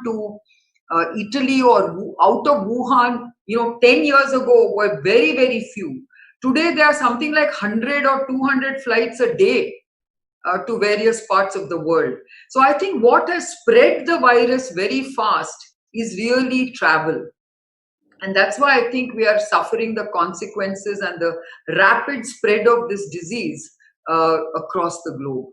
to Italy or out of Wuhan, 10 years ago were very, very few. Today, there are something like 100 or 200 flights a day to various parts of the world. So I think what has spread the virus very fast is really travel. And that's why I think we are suffering the consequences and the rapid spread of this disease across the globe.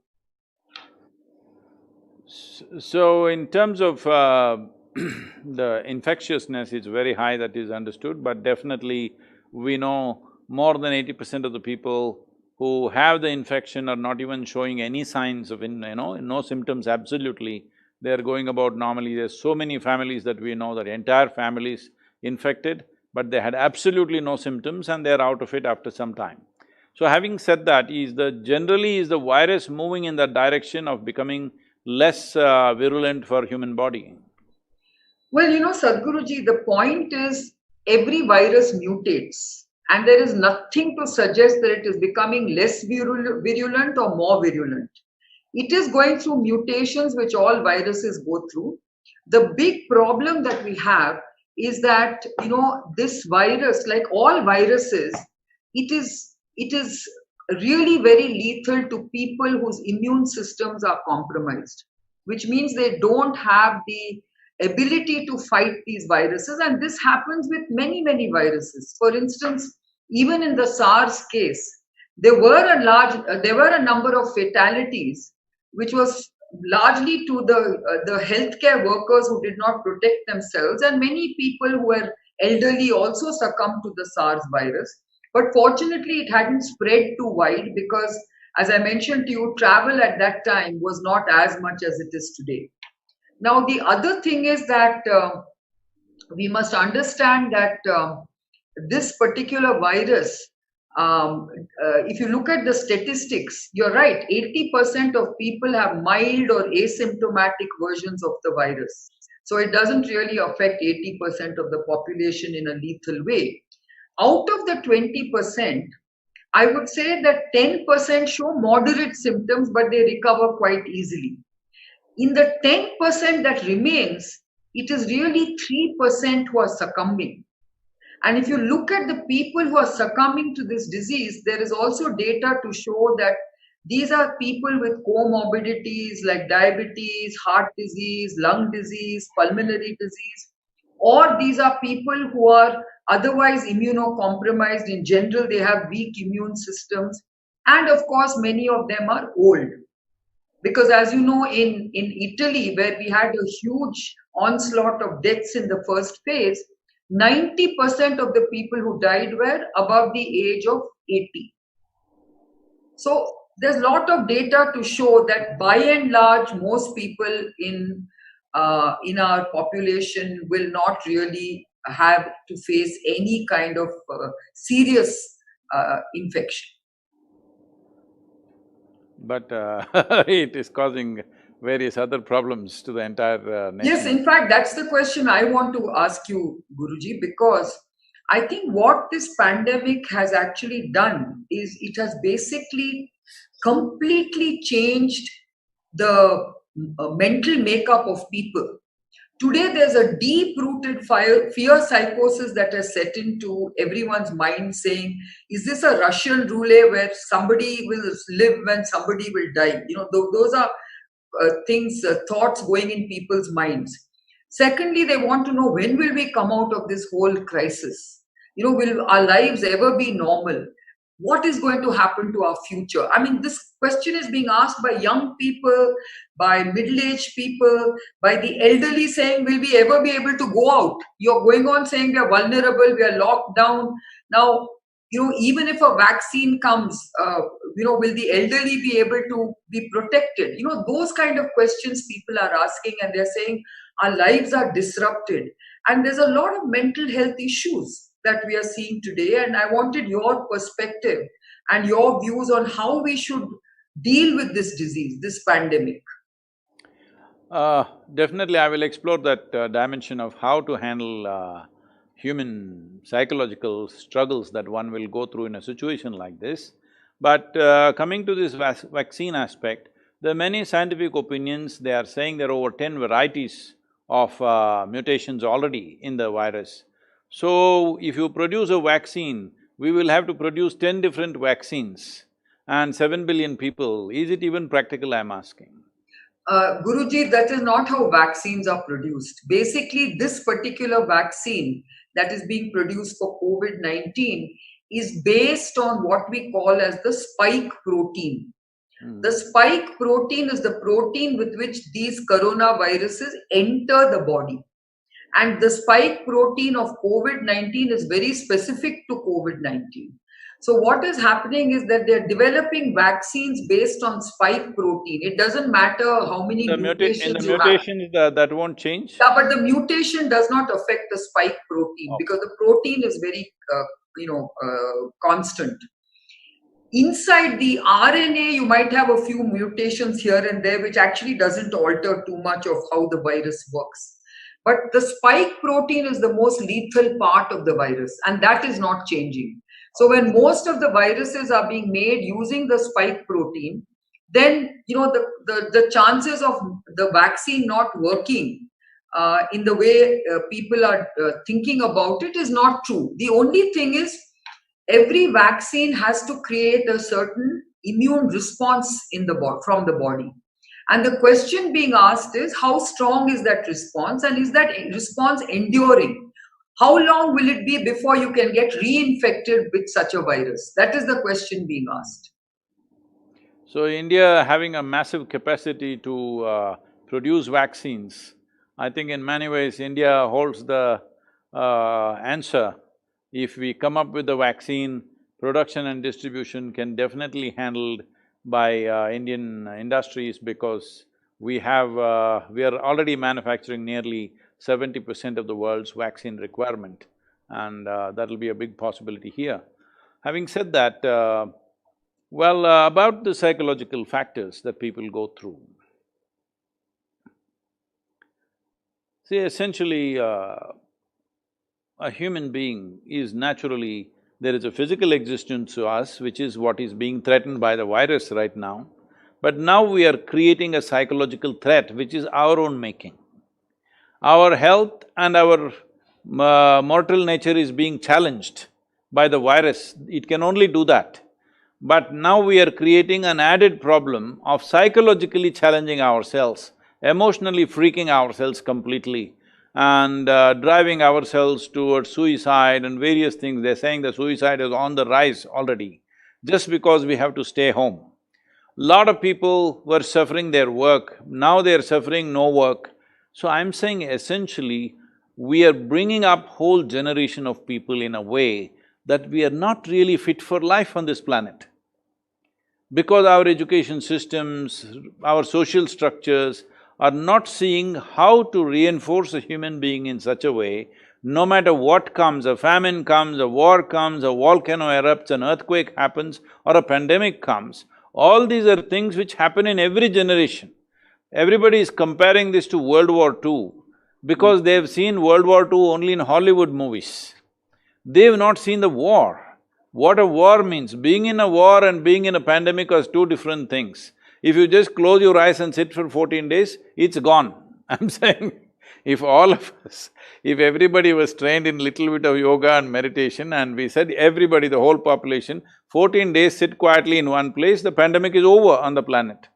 So, in terms of the infectiousness, it's very high, that is understood, but definitely we know more than 80% of the people who have the infection are not even showing any signs of, no symptoms absolutely. They're going about normally. There's so many families that we know that entire families infected, but they had absolutely no symptoms and they're out of it after some time. So having said that, generally is the virus moving in that direction of becoming less virulent for human body? Well, Sadhguruji, the point is every virus mutates, and there is nothing to suggest that it is becoming less virulent or more virulent. It is going through mutations which all viruses go through. The big problem that we have is that, this virus, like all viruses, it is really very lethal to people whose immune systems are compromised, which means they don't have the ability to fight these viruses. And this happens with many, many viruses. For instance, even in the SARS case, there were a number of fatalities, which was largely to the healthcare workers who did not protect themselves, and many people who were elderly also succumbed to the SARS virus. But fortunately, it hadn't spread too wide because, as I mentioned to you, travel at that time was not as much as it is today. Now, the other thing is that we must understand that this particular virus, if you look at the statistics, you're right, 80% of people have mild or asymptomatic versions of the virus. So it doesn't really affect 80% of the population in a lethal way. Out of the 20%, I would say that 10% show moderate symptoms, but they recover quite easily. In the 10% that remains, it is really 3% who are succumbing. And if you look at the people who are succumbing to this disease, there is also data to show that these are people with comorbidities like diabetes, heart disease, lung disease, pulmonary disease, or these are people who are otherwise immunocompromised. In general, they have weak immune systems. And of course, many of them are old. Because as you know, in Italy, where we had a huge onslaught of deaths in the first phase, 90% of the people who died were above the age of 80. So there's a lot of data to show that by and large, most people in our population will not really have to face any kind of serious infection. But it is causing various other problems to the entire nation. Yes, in fact, that's the question I want to ask you, Guruji, because I think what this pandemic has actually done is it has basically completely changed the mental makeup of people. Today, there's a deep-rooted fear psychosis that has set into everyone's mind saying, is this a Russian roulette where somebody will live when somebody will die? Those are thoughts going in people's minds. Secondly, they want to know, when will we come out of this whole crisis? Will our lives ever be normal? What is going to happen to our future? I mean, this question is being asked by young people, by middle-aged people, by the elderly, saying, will we ever be able to go out? You're going on saying we are vulnerable, we are locked down. Now, even if a vaccine comes, will the elderly be able to be protected? Those kind of questions people are asking, and they're saying our lives are disrupted. And there's a lot of mental health issues that we are seeing today. And I wanted your perspective and your views on how we should deal with this disease, this pandemic. Definitely, I will explore that dimension of how to handle human psychological struggles that one will go through in a situation like this. But coming to this vaccine aspect, there are many scientific opinions. They are saying there are over 10 varieties of mutations already in the virus. So, if you produce a vaccine, we will have to produce 10 different vaccines and 7 billion people. Is it even practical, I'm asking? Guruji, that is not how vaccines are produced. Basically, this particular vaccine that is being produced for COVID-19 is based on what we call as the spike protein. The spike protein is the protein with which these coronaviruses enter the body. And the spike protein of COVID-19 is very specific to COVID-19. So what is happening is that they're developing vaccines based on spike protein. It doesn't matter how many In the mutations you have. mutations, that won't change? Yeah, but the mutation does not affect the spike protein because the protein is very, constant. Inside the RNA, you might have a few mutations here and there, which actually doesn't alter too much of how the virus works. But the spike protein is the most lethal part of the virus, and that is not changing. So when most of the viruses are being made using the spike protein, then the chances of the vaccine not working in the way people are thinking about it is not true. The only thing is, every vaccine has to create a certain immune response in the from the body. And the question being asked is, how strong is that response, and is that response enduring? How long will it be before you can get reinfected with such a virus? That is the question being asked. So, India having a massive capacity to produce vaccines, I think in many ways India holds the answer. If we come up with a vaccine, production and distribution can definitely handled by Indian industries, because we are already manufacturing nearly 70% of the world's vaccine requirement, and that'll be a big possibility here. Having said that, about the psychological factors that people go through. See, essentially, a human being is naturally… there is a physical existence to us, which is what is being threatened by the virus right now. But now we are creating a psychological threat, which is our own making. Our health and our mortal nature is being challenged by the virus, it can only do that. But now we are creating an added problem of psychologically challenging ourselves, emotionally freaking ourselves completely, and driving ourselves towards suicide and various things. They're saying the suicide is on the rise already, just because we have to stay home. Lot of people were suffering their work, now they're suffering no work. So I'm saying essentially, we are bringing up whole generation of people in a way that we are not really fit for life on this planet. Because our education systems, our social structures are not seeing how to reinforce a human being in such a way, no matter what comes, a famine comes, a war comes, a volcano erupts, an earthquake happens, or a pandemic comes, all these are things which happen in every generation. Everybody is comparing this to World War II because they've seen World War II only in Hollywood movies. They've not seen the war. What a war means. Being in a war and being in a pandemic are two different things. If you just close your eyes and sit for 14 days, it's gone. I'm saying, if all of us, if everybody was trained in little bit of yoga and meditation, and we said everybody, the whole population, 14 days sit quietly in one place, the pandemic is over on the planet.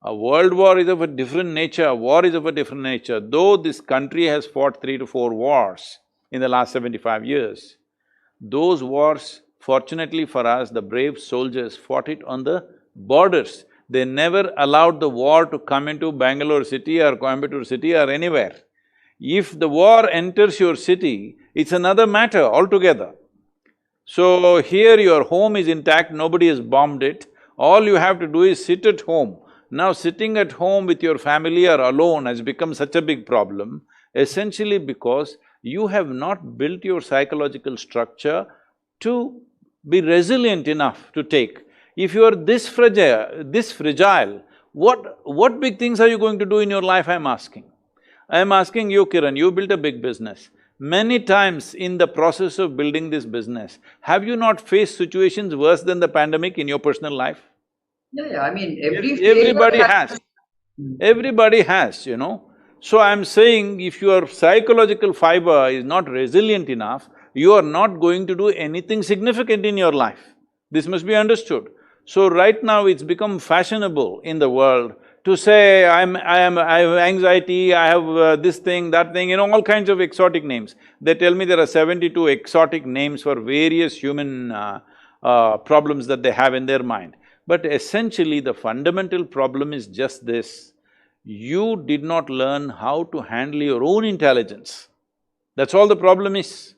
A world war is of a different nature, war is of a different nature. Though this country has fought 3 to 4 wars in the last 75 years, those wars, fortunately for us, the brave soldiers fought it on the borders. They never allowed the war to come into Bangalore city or Coimbatore city or anywhere. If the war enters your city, it's another matter altogether. So here your home is intact, nobody has bombed it, all you have to do is sit at home. Now sitting at home with your family or alone has become such a big problem, essentially because you have not built your psychological structure to be resilient enough to take. If you are this fragile, what big things are you going to do in your life, I'm asking. I'm asking you, Kiran, you built a big business. Many times in the process of building this business, have you not faced situations worse than the pandemic in your personal life? Yeah, I mean, every Everybody failure has. Everybody has, you know. So I'm saying if your psychological fiber is not resilient enough, you are not going to do anything significant in your life. This must be understood. So right now it's become fashionable in the world to say, I have anxiety, I have this thing, that thing, all kinds of exotic names. They tell me there are 72 exotic names for various human problems that they have in their mind. But essentially the fundamental problem is just this: you did not learn how to handle your own intelligence. That's all the problem is.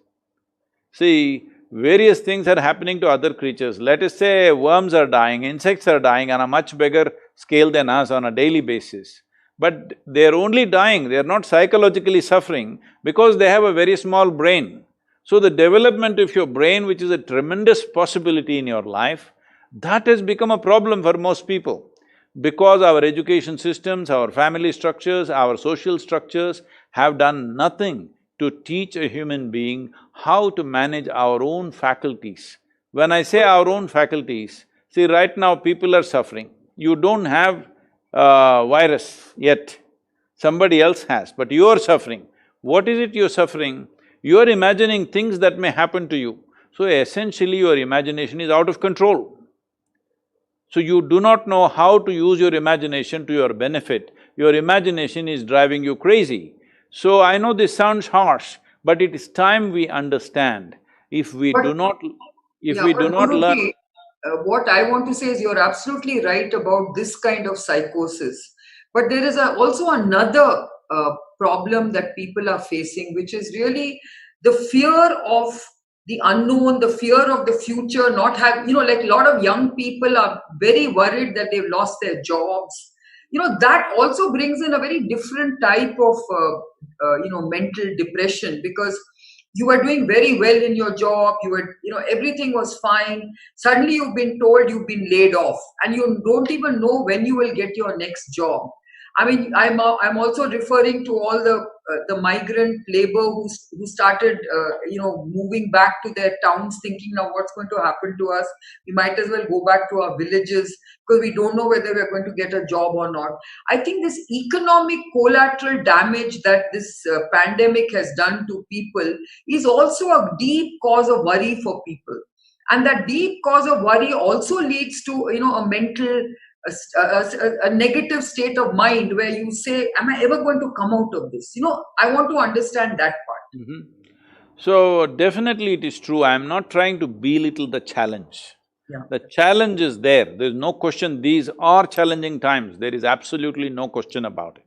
See, various things are happening to other creatures. Let us say worms are dying, insects are dying on a much bigger scale than us on a daily basis. But they're only dying, they're not psychologically suffering because they have a very small brain. So the development of your brain, which is a tremendous possibility in your life, that has become a problem for most people. Because our education systems, our family structures, our social structures have done nothing to teach a human being how to manage our own faculties. When I say our own faculties, see, right now people are suffering. You don't have virus yet, somebody else has, but you are suffering. What is it you're suffering? You are imagining things that may happen to you. So essentially your imagination is out of control. So you do not know how to use your imagination to your benefit. Your imagination is driving you crazy. So I know this sounds harsh, but it is time we understand. If we But do not… if yeah, we but do not learn… Guruji, what I want to say is you're absolutely right about this kind of psychosis. But there is also another problem that people are facing, which is really the fear of the unknown, the fear of the future, not have, like a lot of young people are very worried that they've lost their jobs. That also brings in a very different type of, mental depression, because you were doing very well in your job, everything was fine. Suddenly you've been told you've been laid off, and you don't even know when you will get your next job. I mean, I'm also referring to all the migrant labor who started moving back to their towns, thinking, now what's going to happen to us? We might as well go back to our villages because we don't know whether we're going to get a job or not. I think this economic collateral damage that this pandemic has done to people is also a deep cause of worry for people. And that deep cause of worry also leads to, a mental, a negative state of mind where you say, am I ever going to come out of this? I want to understand that part. Mhm. So definitely it is true, I am not trying to belittle the challenge. Yeah. The challenge is there's no question, these are challenging times, there is absolutely no question about it.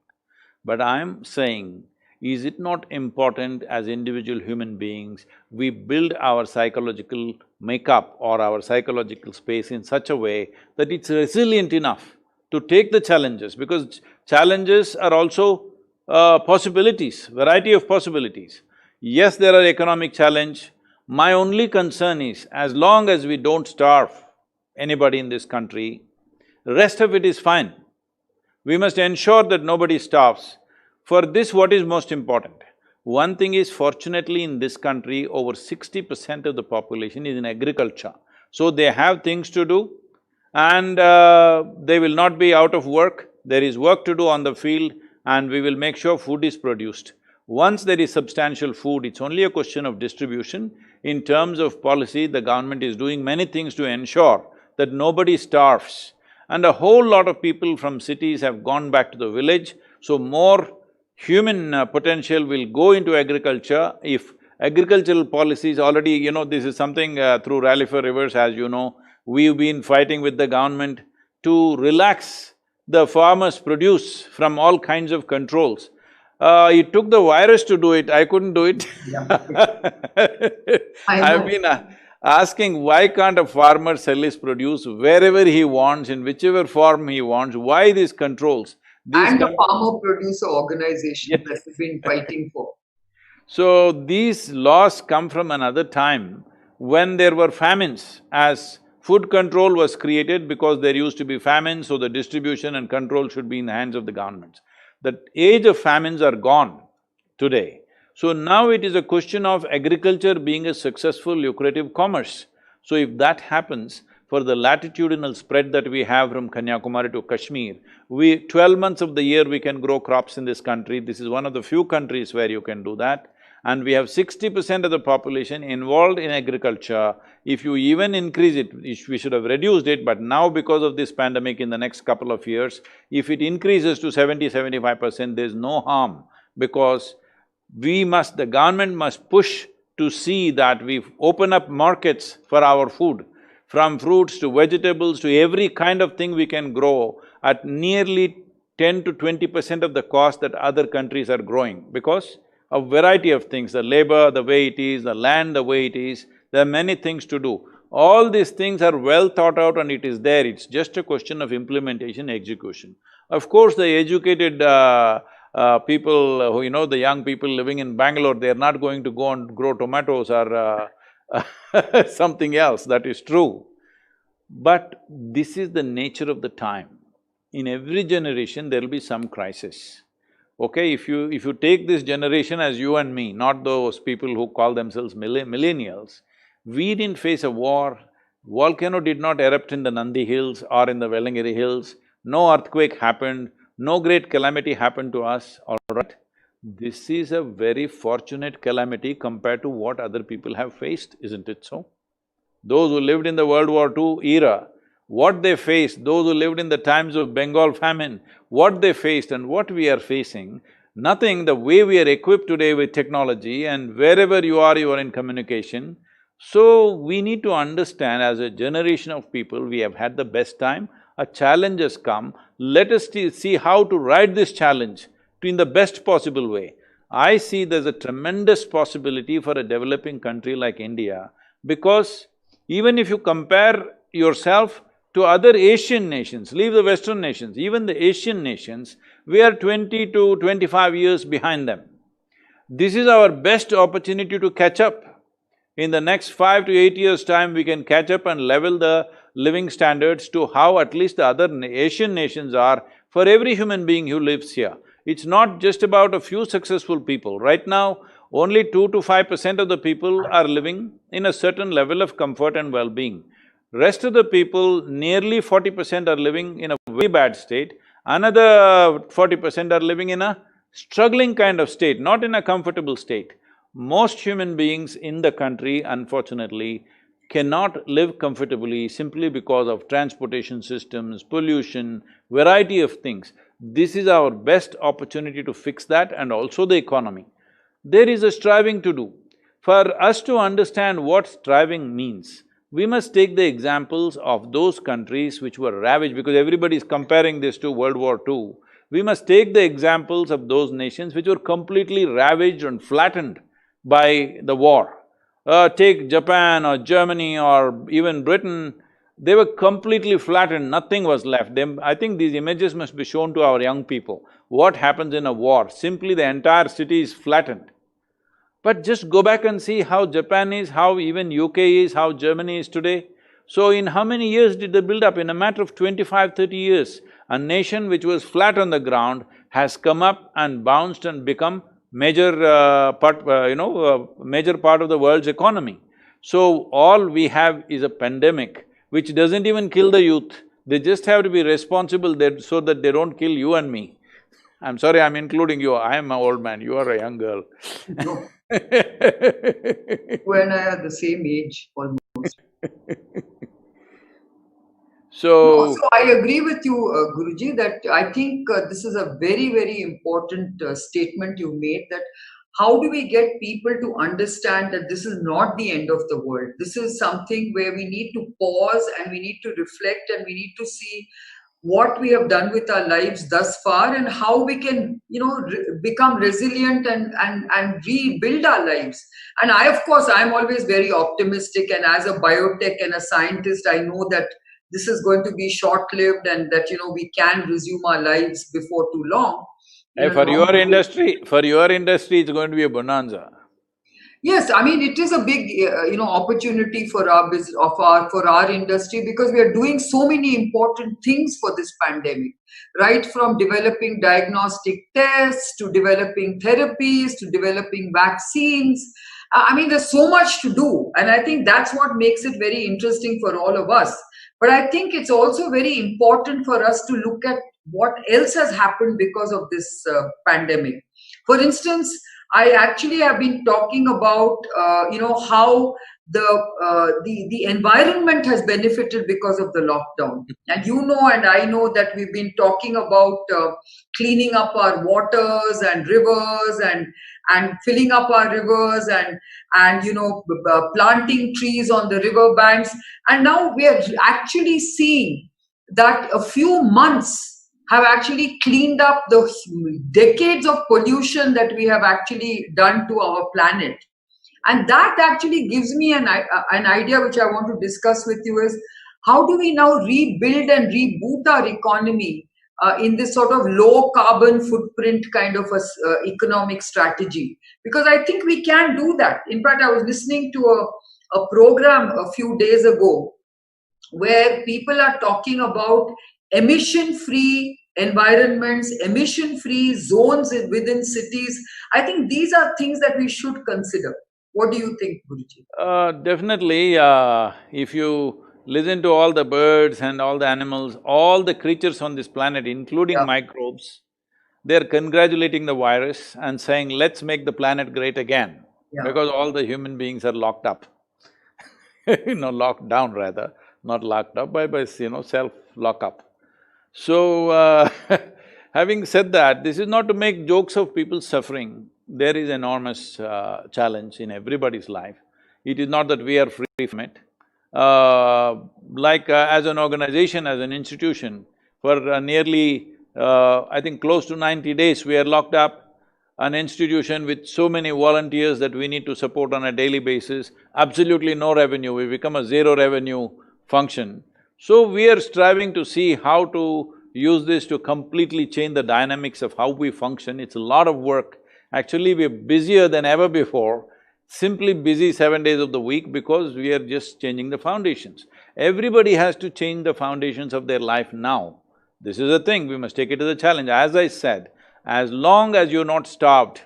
But I'm saying, is it not important as individual human beings, we build our psychological makeup or our psychological space in such a way that it's resilient enough to take the challenges, because challenges are also possibilities, variety of possibilities. Yes, there are economic challenge. My only concern is, as long as we don't starve anybody in this country, rest of it is fine. We must ensure that nobody starves. For this, what is most important? One thing is, fortunately in this country, over 60% of the population is in agriculture. So they have things to do and they will not be out of work. There is work to do on the field and we will make sure food is produced. Once there is substantial food, it's only a question of distribution. In terms of policy, the government is doing many things to ensure that nobody starves. And a whole lot of people from cities have gone back to the village, so more human potential will go into agriculture if agricultural policies already… this is something through Rally for Rivers, as you know, we've been fighting with the government to relax the farmers' produce from all kinds of controls. It took the virus to do it, I couldn't do it. Yeah. I I've know. been asking, why can't a farmer sell his produce wherever he wants, in whichever form he wants, why these controls? These And the con… farmer producer organization Yes. that we've been fighting for. So these laws come from another time when there were famines, as food control was created because there used to be famines, so the distribution and control should be in the hands of the governments. The age of famines are gone today. So now it is a question of agriculture being a successful, lucrative commerce. So if that happens, for the latitudinal spread that we have from Kanyakumari to Kashmir. 12 months of the year we can grow crops in this country. This is one of the few countries where you can do that. And we have 60% of the population involved in agriculture. If you even increase it, we should have reduced it, but now because of this pandemic in the next couple of years, if it increases to 70–75%, there's no harm, because the government must push to see that we open up markets for our food, from fruits to vegetables to every kind of thing we can grow at nearly 10–20% of the cost that other countries are growing, because a variety of things, the labor the way it is, the land the way it is, there are many things to do. All these things are well thought out and it is there, it's just a question of implementation, execution. Of course, the educated people who, the young people living in Bangalore, they're not going to go and grow tomatoes or something else, that is true. But this is the nature of the time. In every generation, there'll be some crisis. Okay, if you take this generation as you and me, not those people who call themselves millennials, we didn't face a war, volcano did not erupt in the Nandi Hills or in the Velangiri Hills, no earthquake happened, no great calamity happened to us, all right? This is a very fortunate calamity compared to what other people have faced, isn't it so? Those who lived in the World War II era, what they faced, those who lived in the times of Bengal famine, what they faced and what we are facing, nothing, the way we are equipped today with technology and wherever you are in communication. So, we need to understand as a generation of people, we have had the best time, a challenge has come, let us see how to ride this challenge in the best possible way. I see there's a tremendous possibility for a developing country like India, because even if you compare yourself to other Asian nations, leave the Western nations, even the Asian nations, we are 20 to 25 years behind them. This is our best opportunity to catch up. In the next 5 to 8 years' time, we can catch up and level the living standards to how at least the other Asian nations are for every human being who lives here. It's not just about a few successful people. Right now, only 2–5% of the people are living in a certain level of comfort and well-being. Rest of the people, nearly 40% are living in a very bad state, another 40% are living in a struggling kind of state, not in a comfortable state. Most human beings in the country, unfortunately, cannot live comfortably simply because of transportation systems, pollution, variety of things. This is our best opportunity to fix that, and also the economy. There is a striving to do. For us to understand what striving means, we must take the examples of those countries which were ravaged, because everybody is comparing this to World War II. We must take the examples of those nations which were completely ravaged and flattened by the war. Take Japan or Germany or even Britain, they were completely flattened, nothing was left. I think these images must be shown to our young people. What happens in a war? Simply the entire city is flattened. But just go back and see how Japan is, how even UK is, how Germany is today. So in how many years did they build up? In a matter of 25–30 years, a nation which was flat on the ground has come up and bounced and become major major part of the world's economy. So all we have is a pandemic which doesn't even kill the youth. They just have to be responsible so that they don't kill you and me. I'm sorry, I'm including you, I am an old man, you are a young girl. No. You and I are the same age almost. So… No, so I agree with you, Guruji, that I think this is a very, very important statement you made, that how do we get people to understand that this is not the end of the world? This is something where we need to pause and we need to reflect and we need to see what we have done with our lives thus far and how we can, become resilient and rebuild our lives. And of course, I'm always very optimistic, and as a biotech and a scientist, I know that this is going to be short-lived and that, we can resume our lives before too long. For your industry, it's going to be a bonanza. Yes, I mean, it is a big, opportunity for our business, for our industry, because we are doing so many important things for this pandemic, right? From developing diagnostic tests to developing therapies to developing vaccines. I mean, there's so much to do, and I think that's what makes it very interesting for all of us. But I think it's also very important for us to look at what else has happened because of this pandemic. For instance, I actually have been talking about how the environment has benefited because of the lockdown. And you know, and I know that we've been talking about cleaning up our waters and rivers, and filling up our rivers, and planting trees on the river banks. And now we are actually seeing that a few months have actually cleaned up the decades of pollution that we have actually done to our planet. And that actually gives me an idea which I want to discuss with you is, how do we now rebuild and reboot our economy in this sort of low carbon footprint kind of economic strategy? Because I think we can do that. In fact, I was listening to a program a few days ago where people are talking about emission free environments, emission free zones within cities. I think these are things that we should consider. What do you think, Guruji? Definitely, if you listen to all the birds and all the animals, all the creatures on this planet, including Yeah, microbes, they're congratulating the virus and saying, let's make the planet great again, yeah, because all the human beings are locked up. Locked down rather, not locked up by self-lock-up. So, having said that, this is not to make jokes of people suffering. There is enormous challenge in everybody's life. It is not that we are free from it. As an organization, as an institution, for nearly, I think close to 90 days, we are locked up. An institution with so many volunteers that we need to support on a daily basis, absolutely no revenue, we become a zero revenue function. So we are striving to see how to use this to completely change the dynamics of how we function. It's a lot of work. Actually, we're busier than ever before, simply busy 7 days of the week because we are just changing the foundations. Everybody has to change the foundations of their life now. This is a thing, we must take it as a challenge. As I said, as long as you're not starved,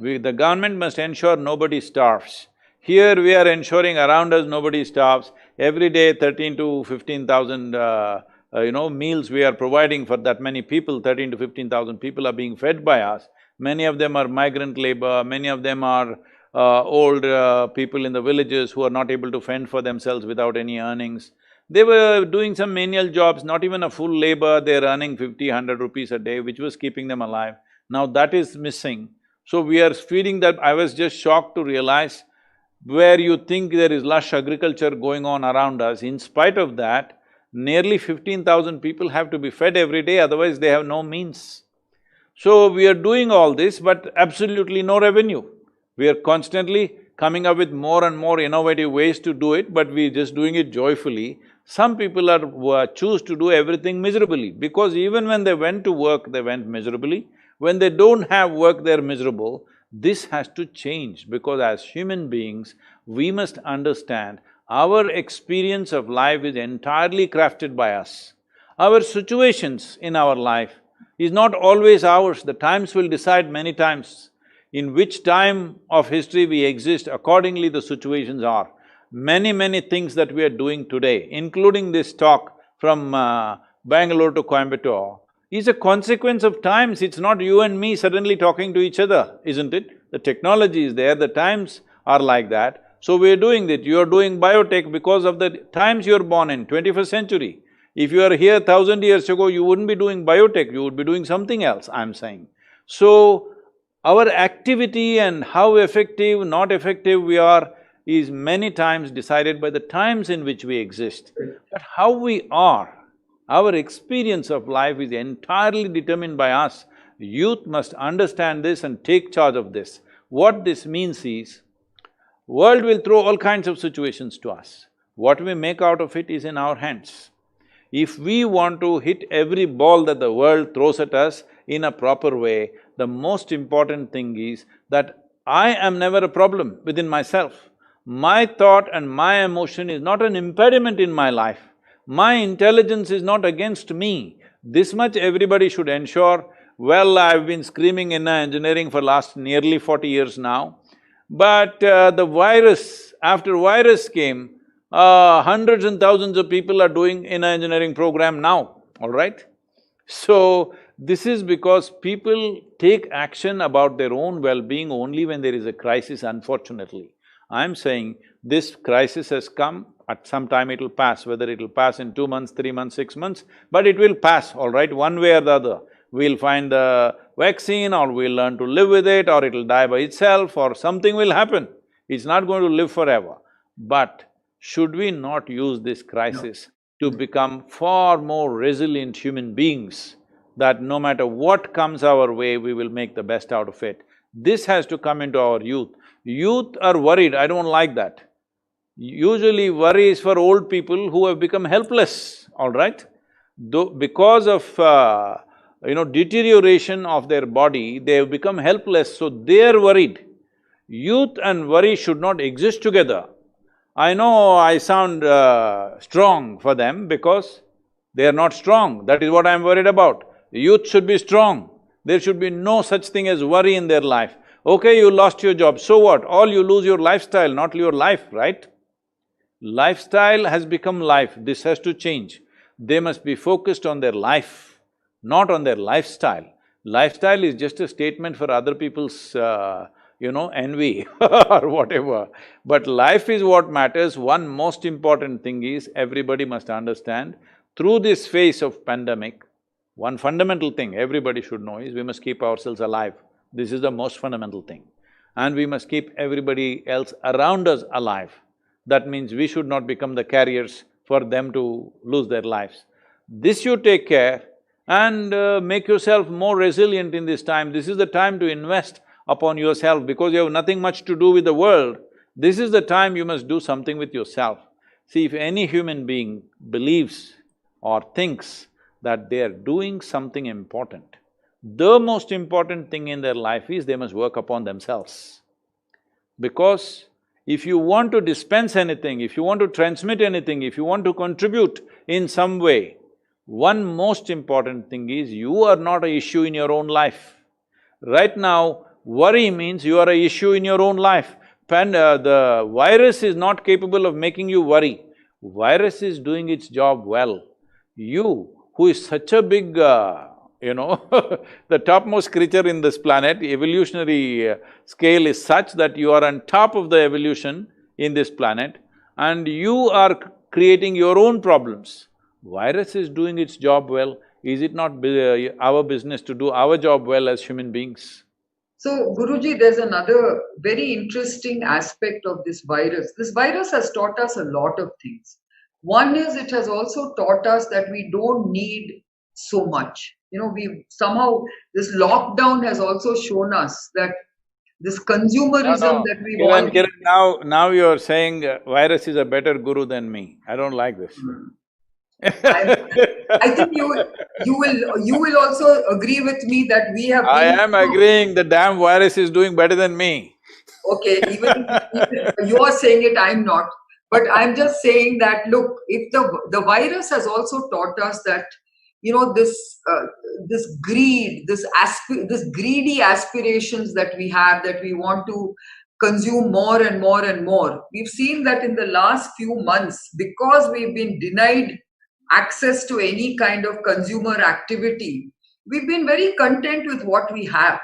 the government must ensure nobody starves. Here we are ensuring around us nobody starves. Every day 13 to 15,000 meals we are providing for that many people, 13 to 15,000 people are being fed by us. Many of them are migrant labor, many of them are old people in the villages who are not able to fend for themselves without any earnings. They were doing some menial jobs, not even a full labor, they're earning 50, 100 rupees a day, which was keeping them alive. Now that is missing. So we are feeding that. I was just shocked to realize where you think there is lush agriculture going on around us, in spite of that, nearly 15,000 people have to be fed every day, otherwise they have no means. So we are doing all this, but absolutely no revenue. We are constantly coming up with more and more innovative ways to do it, but we're just doing it joyfully. Some people choose to do everything miserably, because even when they went to work, they went miserably. When they don't have work, they're miserable. This has to change, because as human beings, we must understand our experience of life is entirely crafted by us. Our situations in our life is not always ours, the times will decide many times. In which time of history we exist, accordingly the situations are. Many things that we are doing today, including this talk from Bangalore to Coimbatore, is a consequence of times. It's not you and me suddenly talking to each other, isn't it? The technology is there, the times are like that. So we're doing that. You're doing biotech because of the times you're born in, 21st century. If you are here 1,000 years ago, you wouldn't be doing biotech, you would be doing something else, I'm saying. So, our activity and how effective, not effective we are is many times decided by the times in which we exist. But how we are, our experience of life is entirely determined by us. Youth must understand this and take charge of this. What this means is, world will throw all kinds of situations to us. What we make out of it is in our hands. If we want to hit every ball that the world throws at us in a proper way, the most important thing is that I am never a problem within myself. My thought and my emotion is not an impediment in my life. My intelligence is not against me. This much everybody should ensure. Well, I've been screaming in engineering for last nearly 40 years now, but the virus, after virus came, Hundreds and thousands of people are doing in an engineering program now, all right? So, this is because people take action about their own well-being only when there is a crisis, unfortunately. I'm saying this crisis has come, at some time it'll pass, whether it'll pass in 2 months, 3 months, 6 months, but it will pass, all right, one way or the other. We'll find the vaccine, or we'll learn to live with it, or it'll die by itself, or something will happen. It's not going to live forever. But should we not use this No. crisis to become far more resilient human beings, that no matter what comes our way, we will make the best out of it? This has to come into our youth. Youth are worried, I don't like that. Usually worry is for old people who have become helpless, all right? Though because of deterioration of their body, they have become helpless, so they are worried. Youth and worry should not exist together. I know I sound strong for them because they are not strong, that is what I'm worried about. Youth should be strong. There should be no such thing as worry in their life. Okay, you lost your job, so what? All you lose your lifestyle, not your life, right? Lifestyle has become life, this has to change. They must be focused on their life, not on their lifestyle. Lifestyle is just a statement for other people's, envy or whatever. But life is what matters. One most important thing is, everybody must understand, through this phase of pandemic, one fundamental thing everybody should know is we must keep ourselves alive. This is the most fundamental thing. And we must keep everybody else around us alive. That means we should not become the carriers for them to lose their lives. This you take care and make yourself more resilient in this time. This is the time to invest upon yourself because you have nothing much to do with the world. This is the time you must do something with yourself. See, if any human being believes or thinks that they are doing something important, the most important thing in their life is they must work upon themselves. Because if you want to dispense anything, if you want to transmit anything, if you want to contribute in some way, one most important thing is you are not an issue in your own life. Right now, worry means you are an issue in your own life. The virus is not capable of making you worry. Virus is doing its job well. You, who is such a big, the topmost creature in this planet, evolutionary scale is such that you are on top of the evolution in this planet and you are creating your own problems. Virus is doing its job well, is it not our business to do our job well as human beings? So, Guruji, there's another very interesting aspect of this virus. This virus has taught us a lot of things. One is it has also taught us that we don't need so much. We somehow, this lockdown has also shown us that this consumerism No, that we've all… now you're saying virus is a better guru than me. I don't like this. I think you will also agree with me that we have I been… am agreeing the damn virus is doing better than me. Okay, even you are saying it, I'm not. But I'm just saying that, look, if the virus has also taught us that, this greed, this greedy aspirations that we have, that we want to consume more and more and more. We've seen that in the last few months, because we've been denied access to any kind of consumer activity, we've been very content with what we have.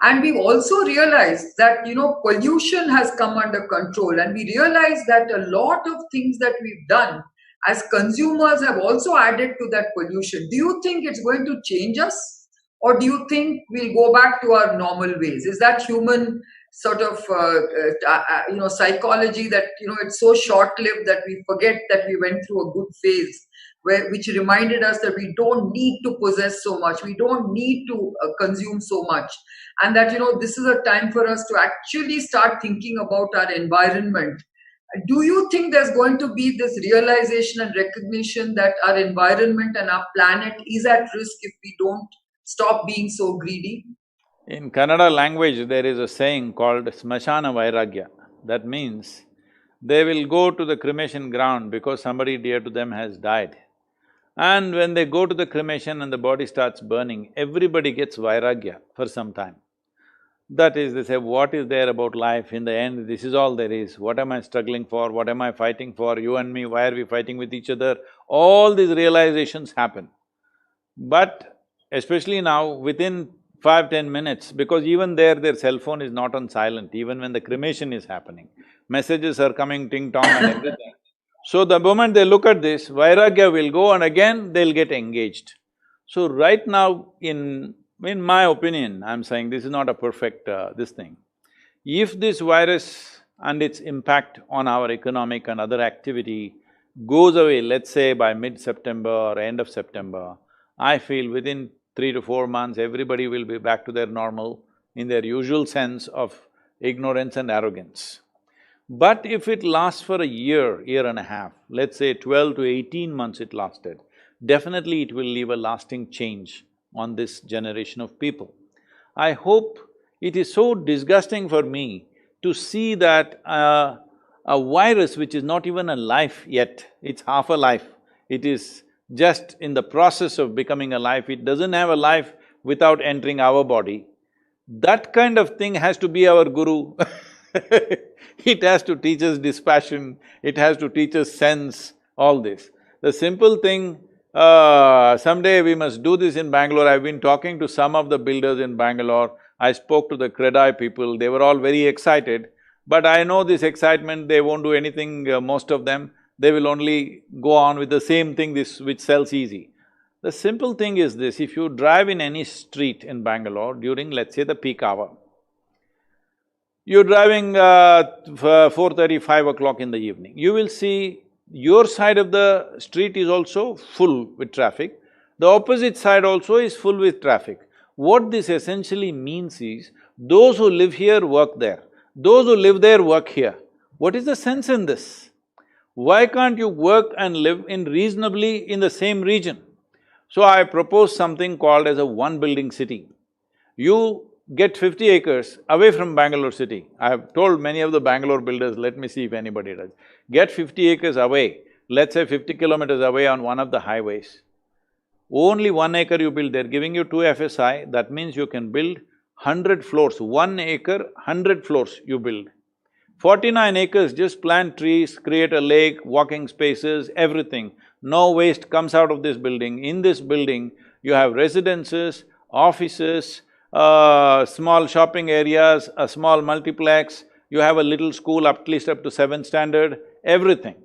And we've also realized that, pollution has come under control. And we realize that a lot of things that we've done as consumers have also added to that pollution. Do you think it's going to change us? Or do you think we'll go back to our normal ways? Is that human sort of, psychology that, it's so short-lived that we forget that we went through a good phase, which reminded us that we don't need to possess so much, we don't need to consume so much, and that, this is a time for us to actually start thinking about our environment. Do you think there's going to be this realization and recognition that our environment and our planet is at risk if we don't stop being so greedy? In Kannada language, there is a saying called smashana vairagya. That means they will go to the cremation ground because somebody dear to them has died. And when they go to the cremation and the body starts burning, everybody gets vairagya for some time. That is, they say, what is there about life? In the end, this is all there is. What am I struggling for? What am I fighting for? You and me, why are we fighting with each other? All these realizations happen. But especially now, within 5–10 minutes, because even there, their cell phone is not on silent, even when the cremation is happening. Messages are coming ting-tong and everything. So the moment they look at this, Vairagya will go and again they'll get engaged. So right now, in my opinion, I'm saying this is not a perfect this thing. If this virus and its impact on our economic and other activity goes away, let's say by mid-September or end of September, I feel within 3 to 4 months, everybody will be back to their normal, in their usual sense of ignorance and arrogance. But if it lasts for a year, year and a half, let's say 12 to 18 months it lasted, definitely it will leave a lasting change on this generation of people. I hope it is so disgusting for me to see that a virus which is not even a life yet, it's half a life, it is just in the process of becoming a life, it doesn't have a life without entering our body. That kind of thing has to be our guru It has to teach us dispassion, it has to teach us sense, all this. The simple thing, someday we must do this in Bangalore. I've been talking to some of the builders in Bangalore, I spoke to the Credai people, they were all very excited. But I know this excitement, they won't do anything, most of them, they will only go on with the same thing which sells easy. The simple thing is this, if you drive in any street in Bangalore during, let's say, the peak hour, you're driving 4:30, 5 o'clock in the evening, you will see your side of the street is also full with traffic, the opposite side also is full with traffic. What this essentially means is, those who live here work there, those who live there work here. What is the sense in this? Why can't you work and live in reasonably in the same region? So I propose something called as a one-building city. You get 50 acres away from Bangalore city. I have told many of the Bangalore builders, let me see if anybody does. Get 50 acres away, let's say 50 kilometers away on one of the highways. Only 1 acre you build, they're giving you 2 FSI, that means you can build 100 floors, 1 acre, 100 floors you build. 49 acres, just plant trees, create a lake, walking spaces, everything. No waste comes out of this building. In this building, you have residences, offices, small shopping areas, a small multiplex, you have a little school at least up to 7th standard, everything.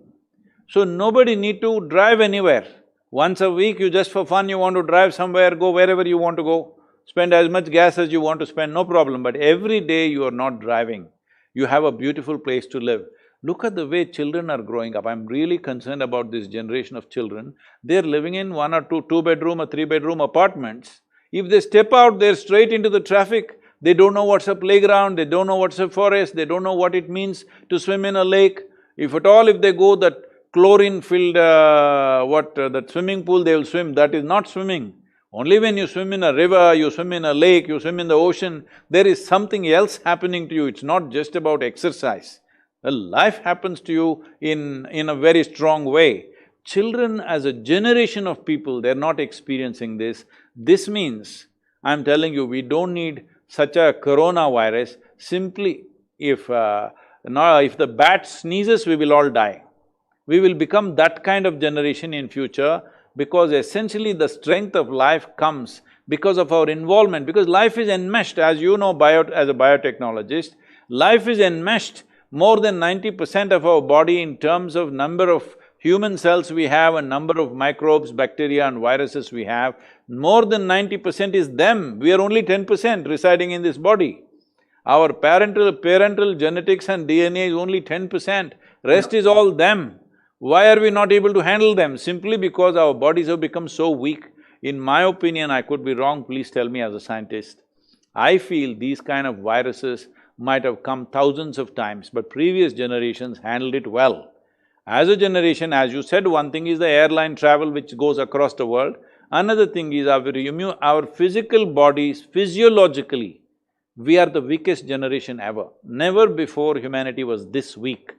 So nobody need to drive anywhere. Once a week, you just for fun, you want to drive somewhere, go wherever you want to go, spend as much gas as you want to spend, no problem, but every day you are not driving. You have a beautiful place to live. Look at the way children are growing up. I'm really concerned about this generation of children. They're living in 1 or 2 bedroom or 3 bedroom apartments. If they step out, they're straight into the traffic. They don't know what's a playground, they don't know what's a forest, they don't know what it means to swim in a lake. If at all, if they go that chlorine-filled, that swimming pool, they will swim, that is not swimming. Only when you swim in a river, you swim in a lake, you swim in the ocean, there is something else happening to you, it's not just about exercise. Life happens to you in a very strong way. Children as a generation of people, they're not experiencing this. This means, I'm telling you, we don't need such a coronavirus. Simply, if the bat sneezes, we will all die. We will become that kind of generation in future, because essentially the strength of life comes because of our involvement, because life is enmeshed, as you know as a biotechnologist, life is enmeshed. More than 90% of our body in terms of number of human cells we have and number of microbes, bacteria and viruses we have, more than 90% is them, we are only 10% residing in this body. Our parental genetics and DNA is only 10%, rest is all them. Why are we not able to handle them? Simply because our bodies have become so weak. In my opinion, I could be wrong, please tell me as a scientist. I feel these kind of viruses might have come thousands of times, but previous generations handled it well. As a generation, as you said, one thing is the airline travel which goes across the world, another thing is our physical bodies, physiologically, we are the weakest generation ever. Never before humanity was this weak.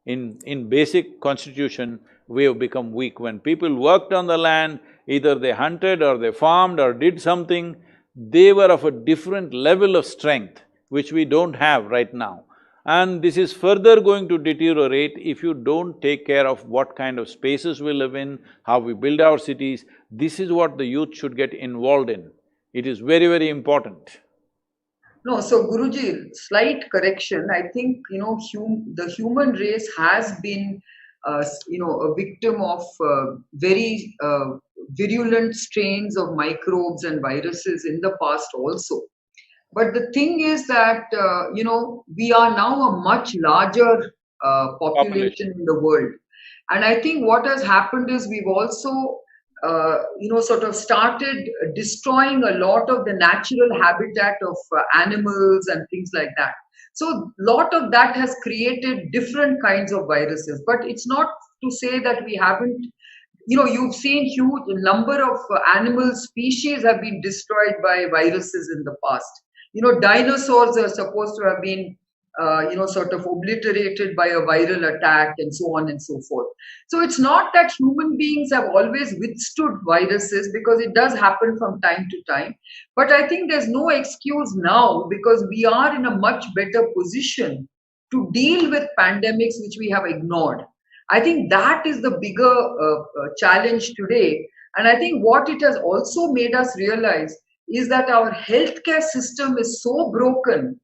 In basic constitution, we have become weak. When people worked on the land, either they hunted or they farmed or did something, they were of a different level of strength. which we don't have right now. And this is further going to deteriorate if you don't take care of what kind of spaces we live in, how we build our cities. This is what the youth should get involved in. It is very, very important. No, so Guruji, slight correction. I think, the human race has been, a victim of very virulent strains of microbes and viruses in the past also. But the thing is that, we are now a much larger Population. population in the world. And I think what has happened is we've also, sort of started destroying a lot of the natural habitat of animals and things like that. So a lot of that has created different kinds of viruses. But it's not to say that we haven't, you've seen huge number of animal species have been destroyed by viruses in the past. Dinosaurs are supposed to have been, sort of obliterated by a viral attack and so on and so forth. So it's not that human beings have always withstood viruses, because it does happen from time to time. But I think there's no excuse now, because we are in a much better position to deal with pandemics which we have ignored. I think that is the bigger challenge today. And I think what it has also made us realize is that our healthcare system is so broken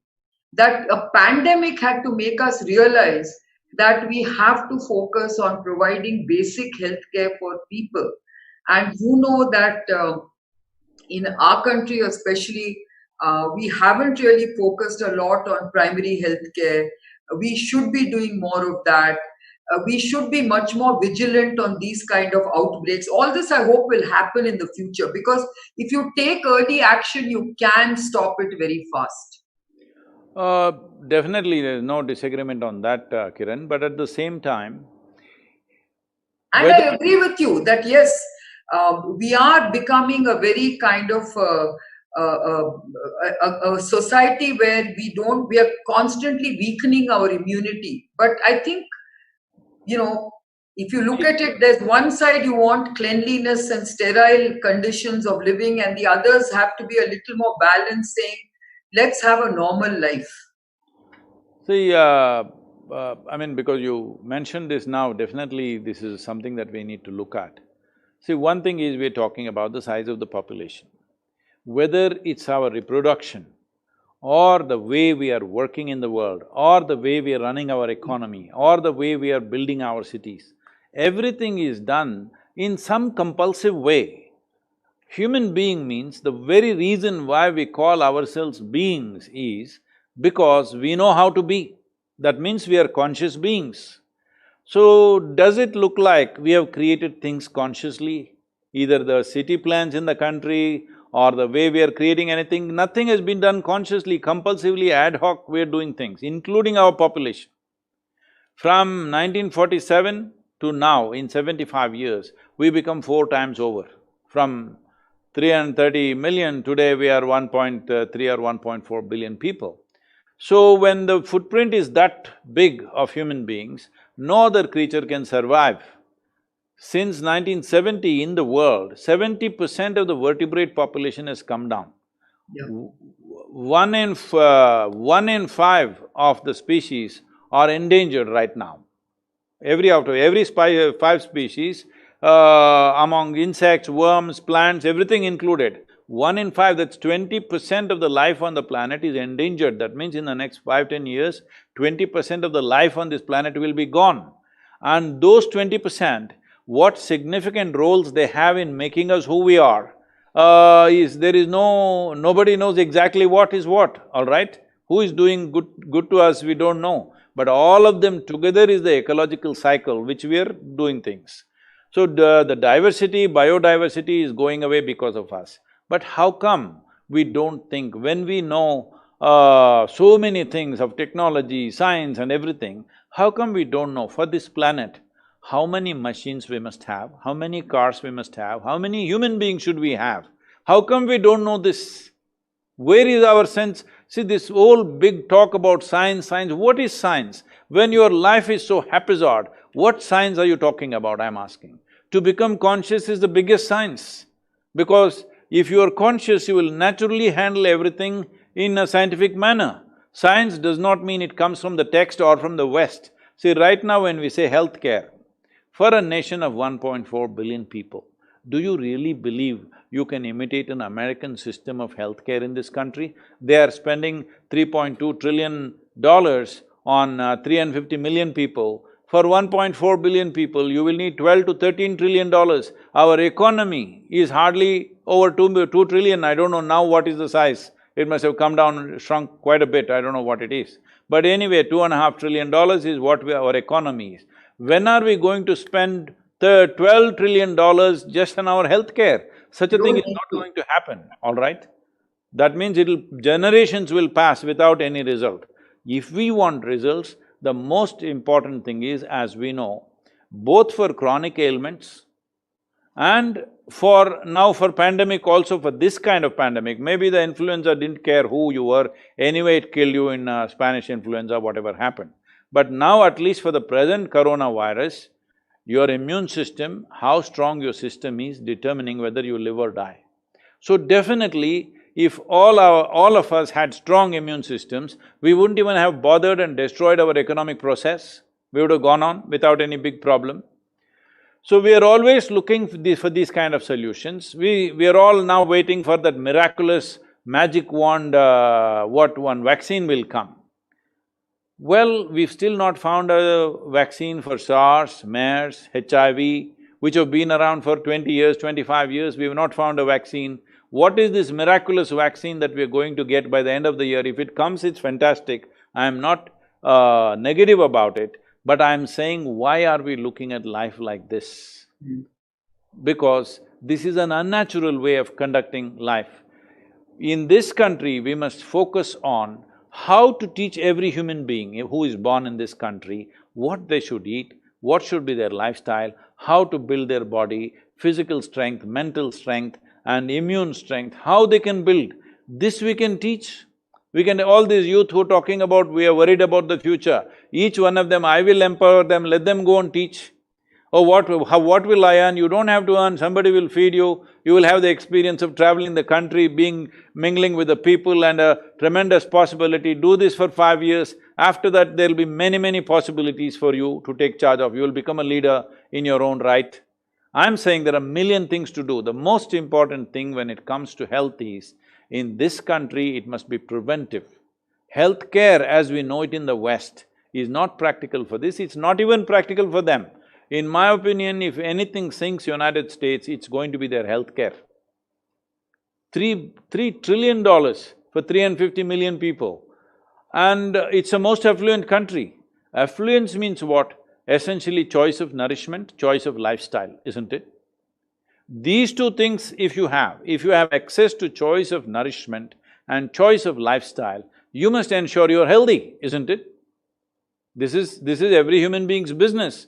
that a pandemic had to make us realize that we have to focus on providing basic healthcare for people. And that in our country especially, we haven't really focused a lot on primary healthcare. We should be doing more of that. We should be much more vigilant on these kind of outbreaks. All this I hope will happen in the future, because if you take early action, you can stop it very fast. Definitely there is no disagreement on that, Kiran, but at the same time… And I agree with you that yes, we are becoming a very kind of a society where we are constantly weakening our immunity. But I think, if you look at it, there's one side you want cleanliness and sterile conditions of living, and the others have to be a little more balanced, saying, let's have a normal life. See, because you mentioned this now, definitely this is something that we need to look at. See, one thing is we're talking about the size of the population. Whether it's our reproduction, or the way we are working in the world, or the way we are running our economy, or the way we are building our cities, everything is done in some compulsive way. Human being means the very reason why we call ourselves beings is because we know how to be. That means we are conscious beings. So, does it look like we have created things consciously? Either the city plans in the country or the way we are creating anything, nothing has been done consciously, compulsively, ad hoc, we are doing things, including our population. From 1947 to now, in 75 years, we become 4 times over. From 330 million, today we are 1.3 or 1.4 billion people. So when the footprint is that big of human beings, no other creature can survive. Since 1970 in the world, 70% of the vertebrate population has come down. Yeah. One in 5 of the species are endangered right now. Out of every 5 species, among insects, worms, plants, everything included, 1 in 5, that's 20% of the life on the planet is endangered. That means in the next 5–10 years, 20% of the life on this planet will be gone. And those 20%, what significant roles they have in making us who we are, nobody knows exactly what is what, all right? Who is doing good to us, we don't know. But all of them together is the ecological cycle which we are doing things. So the diversity, biodiversity is going away because of us. But how come we don't think, when we know so many things of technology, science and everything, how come we don't know for this planet how many machines we must have, how many cars we must have, how many human beings should we have? How come we don't know this? Where is our sense? See, this whole big talk about science, what is science? When your life is so haphazard, what science are you talking about, I'm asking? To become conscious is the biggest science, because if you are conscious, you will naturally handle everything in a scientific manner. Science does not mean it comes from the text or from the West. See, right now when we say healthcare, for a nation of 1.4 billion people, do you really believe you can imitate an American system of healthcare in this country? They are spending $3.2 trillion on 350 million people. For 1.4 billion people, you will need 12 to 13 trillion dollars. Our economy is hardly over 2 trillion, I don't know now what is the size. It must have come down, shrunk quite a bit, I don't know what it is. But anyway, $2.5 trillion is what our economy is. When are we going to spend the $12 trillion just on our healthcare? Such a thing Don't is need not to. going to happen, all right? That means generations will pass without any result. If we want results, the most important thing is, as we know, both for chronic ailments and for pandemic also, for this kind of pandemic, maybe the influenza didn't care who you were, anyway it killed you in Spanish influenza, whatever happened. But now at least for the present coronavirus, your immune system, how strong your system is determining whether you live or die. So definitely, if all of us had strong immune systems, we wouldn't even have bothered and destroyed our economic process. We would have gone on without any big problem. So we are always looking for these kind of solutions. We are all now waiting for that miraculous magic wand, what one vaccine will come. Well, we've still not found a vaccine for SARS, MERS, HIV, which have been around for 20 years, 25 years, we've not found a vaccine. What is this miraculous vaccine that we're going to get by the end of the year? If it comes, it's fantastic. I'm not negative about it, but I'm saying, why are we looking at life like this? Because this is an unnatural way of conducting life. In this country, we must focus on how to teach every human being who is born in this country what they should eat, what should be their lifestyle, how to build their body, physical strength, mental strength and immune strength, how they can build. This we can teach. All these youth who are talking about, we are worried about the future, each one of them, I will empower them, let them go and teach. Oh, what will I earn? You don't have to earn, somebody will feed you, you will have the experience of traveling the country, mingling with the people and a tremendous possibility. Do this for 5 years, after that there'll be many possibilities for you to take charge of, you will become a leader in your own right. I'm saying there are a million things to do. The most important thing when it comes to health is, in this country it must be preventive. Healthcare as we know it in the West is not practical for this, it's not even practical for them. In my opinion, if anything sinks United States, it's going to be their healthcare. Three trillion dollars for 350 million people. And it's the most affluent country. Affluence means what? Essentially choice of nourishment, choice of lifestyle, isn't it? These two things if you have access to choice of nourishment and choice of lifestyle, you must ensure you're healthy, isn't it? This is every human being's business.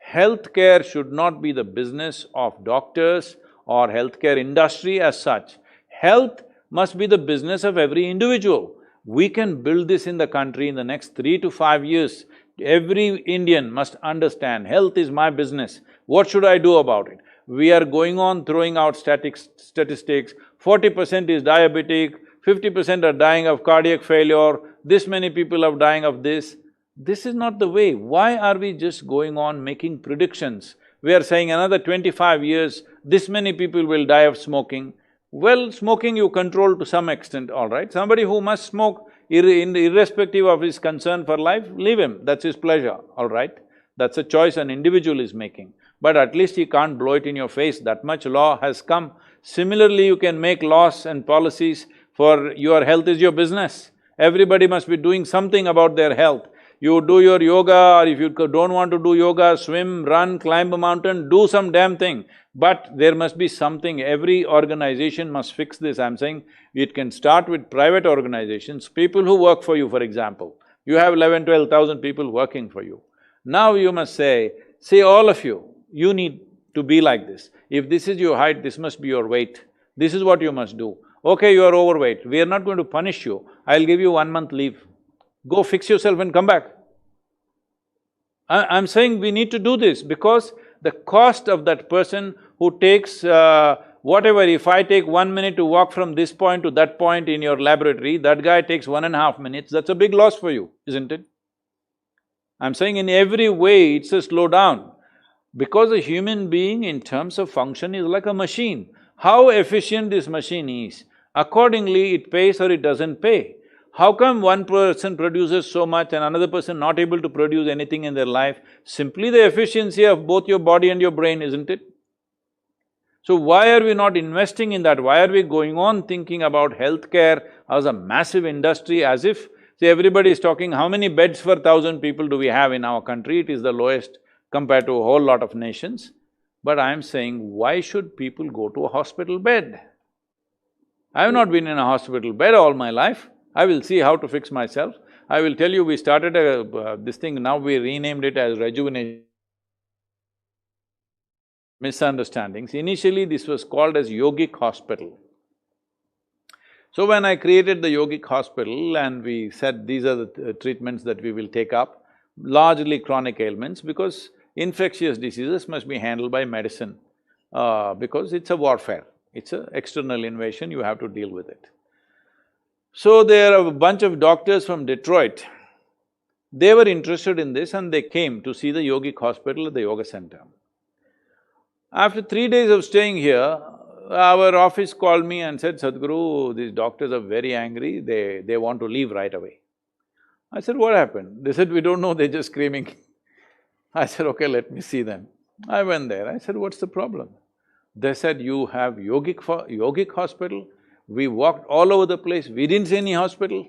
Healthcare should not be the business of doctors or healthcare industry as such. Health must be the business of every individual. We can build this in the country in the next 3 to 5 years. Every Indian must understand, health is my business, what should I do about it? We are going on throwing out statistics, 40% is diabetic, 50% are dying of cardiac failure, this many people are dying of this. This is not the way. Why are we just going on making predictions? We are saying another 25 years, this many people will die of smoking. Well, smoking you control to some extent, all right. Somebody who must smoke, irrespective of his concern for life, leave him, that's his pleasure, all right. That's a choice an individual is making. But at least he can't blow it in your face, that much law has come. Similarly, you can make laws and policies for your health is your business. Everybody must be doing something about their health. You do your yoga, or if you don't want to do yoga, swim, run, climb a mountain, do some damn thing. But there must be something, every organization must fix this. I'm saying it can start with private organizations, people who work for you, for example. You have 11,000–12,000 people working for you. Now you must say, all of you, you need to be like this. If this is your height, this must be your weight. This is what you must do. Okay, you are overweight, we are not going to punish you, I'll give you 1 month leave. Go fix yourself and come back. I'm saying we need to do this because the cost of that person who takes Whatever, if I take 1 minute to walk from this point to that point in your laboratory, that guy takes 1.5 minutes, that's a big loss for you, isn't it? I'm saying in every way it's a slowdown. Because a human being in terms of function is like a machine. How efficient this machine is, accordingly it pays or it doesn't pay. How come one person produces so much and another person not able to produce anything in their life? Simply the efficiency of both your body and your brain, isn't it? So why are we not investing in that? Why are we going on thinking about healthcare as a massive industry as if… See, everybody is talking, how many beds per 1,000 people do we have in our country? It is the lowest compared to a whole lot of nations. But I'm saying, why should people go to a hospital bed? I have not been in a hospital bed all my life. I will see how to fix myself. I will tell you, we started this thing, now we renamed it as rejuvenation. Misunderstandings. Initially, this was called as yogic hospital. So when I created the yogic hospital and we said these are the treatments that we will take up, largely chronic ailments, because infectious diseases must be handled by medicine, because it's a warfare, it's an external invasion, you have to deal with it. So there are a bunch of doctors from Detroit, they were interested in this and they came to see the yogic hospital at the yoga center. After 3 days of staying here, our office called me and said, Sadhguru, these doctors are very angry, they want to leave right away. I said, what happened? They said, we don't know, they're just screaming. I said, okay, let me see them. I went there, I said, what's the problem? They said, you have yogic hospital? We walked all over the place, we didn't see any hospital.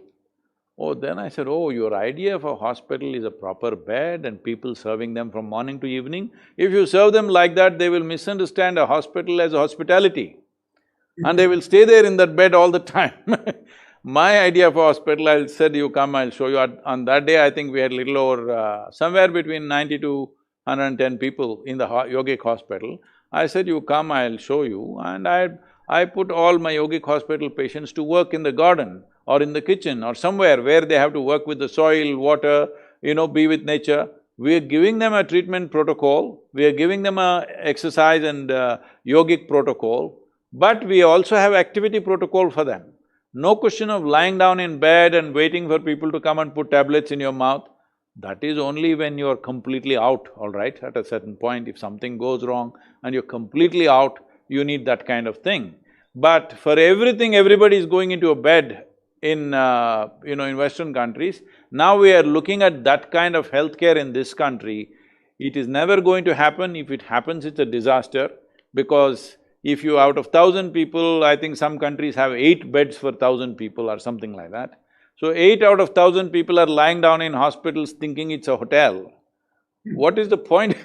Oh, then I said, oh, your idea of a hospital is a proper bed and people serving them from morning to evening. If you serve them like that, they will misunderstand a hospital as a hospitality and they will stay there in that bed all the time. My idea of a hospital, I said, you come, I'll show you. On that day, I think we had little over… somewhere between 90 to 110 people in the yogic hospital. I said, you come, I'll show you, and I put all my yogic hospital patients to work in the garden or in the kitchen or somewhere where they have to work with the soil, water, be with nature. We are giving them a treatment protocol, we are giving them a exercise and yogic protocol, but we also have activity protocol for them. No question of lying down in bed and waiting for people to come and put tablets in your mouth. That is only when you're completely out, all right? At a certain point, if something goes wrong and you're completely out, you need that kind of thing. But for everything, everybody is going into a bed in in Western countries. Now we are looking at that kind of healthcare in this country. It is never going to happen. If it happens, it's a disaster, because if you… out of 1,000 people, I think some countries have 8 beds for 1,000 people or something like that. So 8 out of 1,000 people are lying down in hospitals thinking it's a hotel. What is the point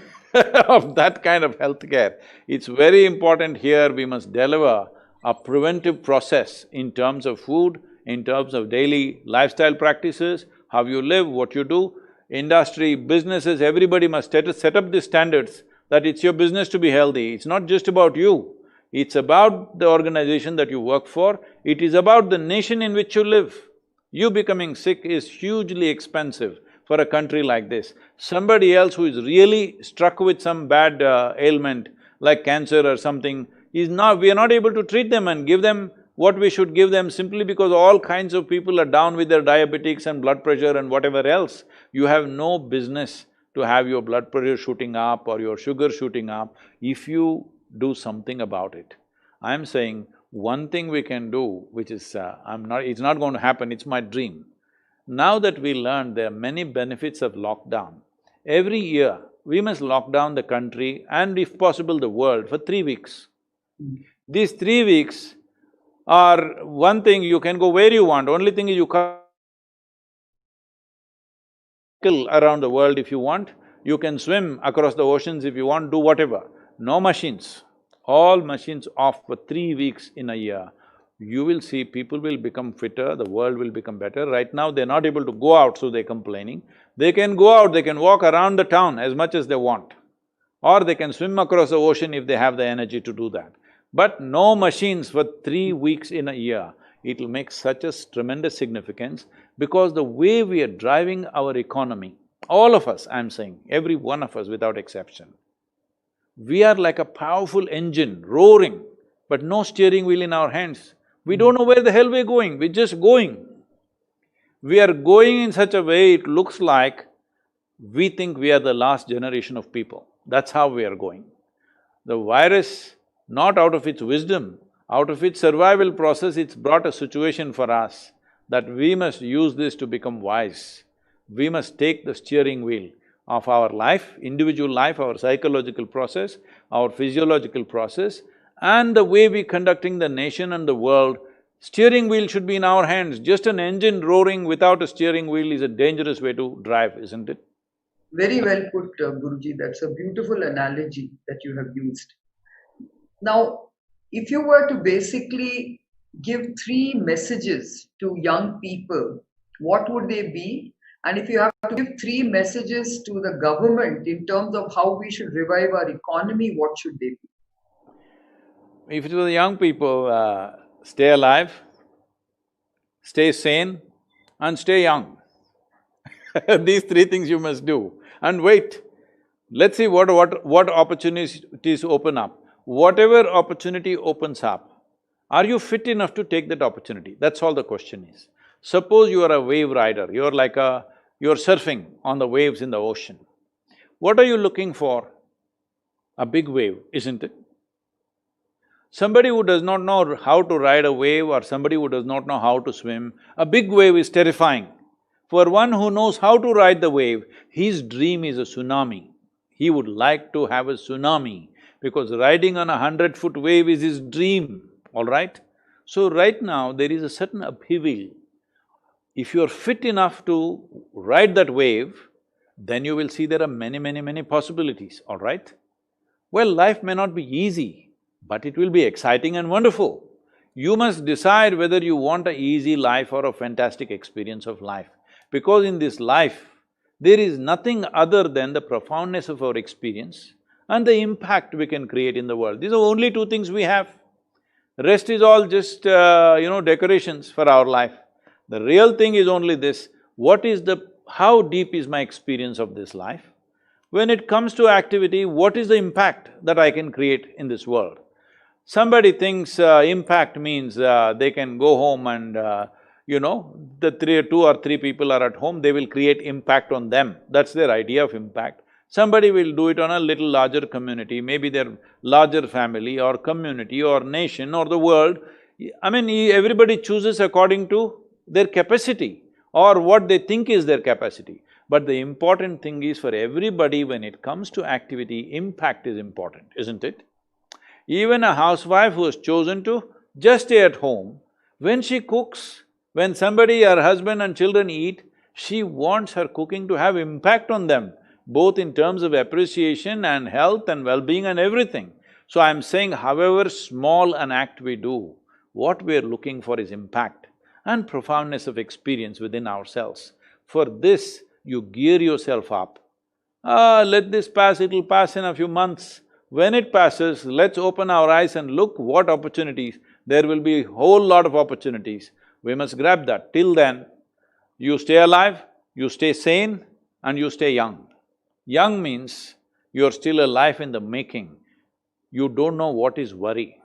of that kind of healthcare? It's very important here, we must deliver a preventive process in terms of food, in terms of daily lifestyle practices, how you live, what you do. Industry, businesses, everybody must set up these standards that it's your business to be healthy. It's not just about you, it's about the organization that you work for, it is about the nation in which you live. You becoming sick is hugely expensive for a country like this. Somebody else who is really struck with some bad ailment, like cancer or something, we are not able to treat them and give them what we should give them, simply because all kinds of people are down with their diabetics and blood pressure and whatever else. You have no business to have your blood pressure shooting up or your sugar shooting up if you do something about it. I'm saying one thing we can do, which is… it's not going to happen, it's my dream. Now that we learned there are many benefits of lockdown, every year we must lock down the country and if possible the world for 3 weeks. These 3 weeks are… one thing, you can go where you want, only thing is you can't around the world if you want, you can swim across the oceans if you want, do whatever. No machines, all machines off for 3 weeks in a year. You will see people will become fitter, the world will become better. Right now they're not able to go out, so they're complaining. They can go out, they can walk around the town as much as they want. Or they can swim across the ocean if they have the energy to do that. But no machines for 3 weeks in a year. It'll make such a tremendous significance, because the way we are driving our economy, all of us, I'm saying, every one of us without exception, we are like a powerful engine roaring. but no steering wheel in our hands. We don't know where the hell we're going, we're just going. We are going in such a way it looks like we think we are the last generation of people. That's how we are going. The virus, not out of its wisdom, out of its survival process, it's brought a situation for us that we must use this to become wise. We must take the steering wheel of our life, individual life, our psychological process, our physiological process, and the way we're conducting the nation and the world. Steering wheel should be in our hands. Just an engine roaring without a steering wheel is a dangerous way to drive, isn't it? Very well put, Guruji. That's a beautiful analogy that you have used. Now, if you were to basically give three messages to young people, what would they be? And if you have to give three messages to the government in terms of how we should revive our economy, what should they be? If it was the young people, stay alive, stay sane, and stay young. These three things you must do. And wait, let's see what opportunities open up. Whatever opportunity opens up, are you fit enough to take that opportunity? That's all the question is. Suppose you are a wave rider, you're surfing on the waves in the ocean. What are you looking for? A big wave, isn't it? Somebody who does not know how to ride a wave or somebody who does not know how to swim, a big wave is terrifying. For one who knows how to ride the wave, his dream is a tsunami. He would like to have a tsunami because riding on a 100-foot wave is his dream, all right? So right now, there is a certain upheaval. If you're fit enough to ride that wave, then you will see there are many possibilities, all right? Well, life may not be easy, but it will be exciting and wonderful. You must decide whether you want an easy life or a fantastic experience of life. Because in this life, there is nothing other than the profoundness of our experience and the impact we can create in the world. These are only two things we have. Rest is all just, decorations for our life. The real thing is only this, how deep is my experience of this life? When it comes to activity, what is the impact that I can create in this world? Somebody thinks impact means they can go home and two or three people are at home, they will create impact on them. That's their idea of impact. Somebody will do it on a little larger community, maybe their larger family or community or nation or the world. I mean, everybody chooses according to their capacity or what they think is their capacity. But the important thing is for everybody, when it comes to activity, impact is important, isn't it? Even a housewife who has chosen to just stay at home, when she cooks, when somebody, her husband and children eat, she wants her cooking to have impact on them, both in terms of appreciation and health and well-being and everything. So I'm saying however small an act we do, what we're looking for is impact and profoundness of experience within ourselves. For this, you gear yourself up. Let this pass, it'll pass in a few months. When it passes, let's open our eyes and look what opportunities. There will be a whole lot of opportunities. We must grab that. Till then, you stay alive, you stay sane, and you stay young. Young means you're still alive in the making. You don't know what is worry.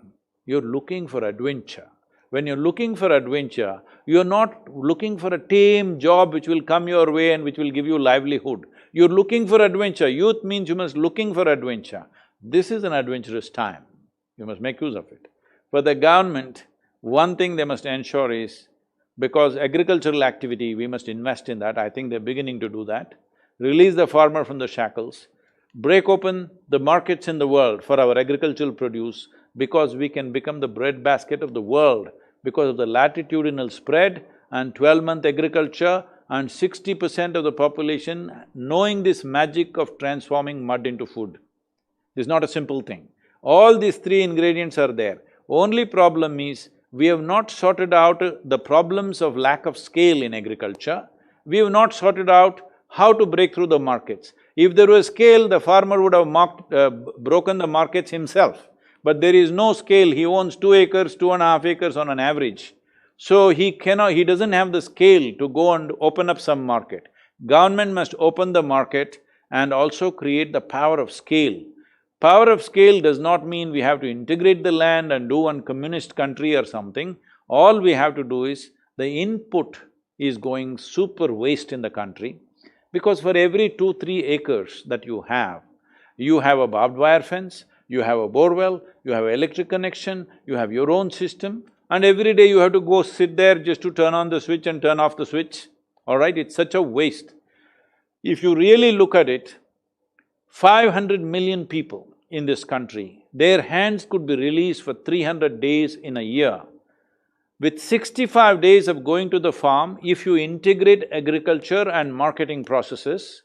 You're looking for adventure. When you're looking for adventure, you're not looking for a tame job which will come your way and which will give you livelihood. You're looking for adventure. Youth means you must looking for adventure. This is an adventurous time. You must make use of it. For the government, one thing they must ensure is, because agricultural activity, we must invest in that, I think they're beginning to do that. Release the farmer from the shackles, break open the markets in the world for our agricultural produce, because we can become the breadbasket of the world because of the latitudinal spread and 12-month agriculture and 60% of the population knowing this magic of transforming mud into food. This is not a simple thing. All these three ingredients are there. Only problem is, we have not sorted out the problems of lack of scale in agriculture. We have not sorted out how to break through the markets. If there was scale, the farmer would have broken the markets himself. But there is no scale, he owns 2 acres, 2.5 acres on an average. So he doesn't have the scale to go and open up some market. Government must open the market and also create the power of scale. Power of scale does not mean we have to integrate the land and do one communist country or something. All we have to do is, the input is going super waste in the country, because for every 2-3 acres that you have a barbed wire fence, you have a borewell, you have electric connection, you have your own system, and every day you have to go sit there just to turn on the switch and turn off the switch, all right? It's such a waste. If you really look at it, 500 million people in this country, their hands could be released for 300 days in a year. With 65 days of going to the farm, if you integrate agriculture and marketing processes,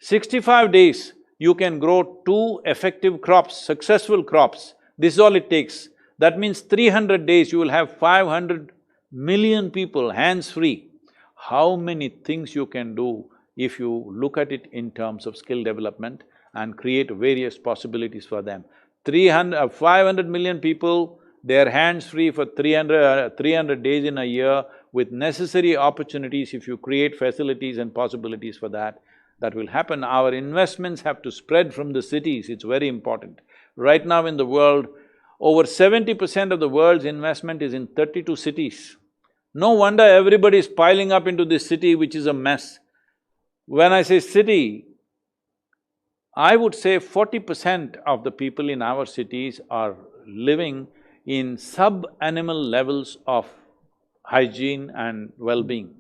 65 days you can grow 2 effective crops, successful crops. This is all it takes. That means 300 days you will have 500 million people hands-free. How many things you can do if you look at it in terms of skill development and create various possibilities for them. 500 million people, their hands-free for 300 days in a year with necessary opportunities. If you create facilities and possibilities for that, that will happen. Our investments have to spread from the cities, it's very important. Right now in the world, over 70% of the world's investment is in 32 cities. No wonder everybody is piling up into this city, which is a mess. When I say city, I would say 40% of the people in our cities are living in sub-animal levels of hygiene and well-being.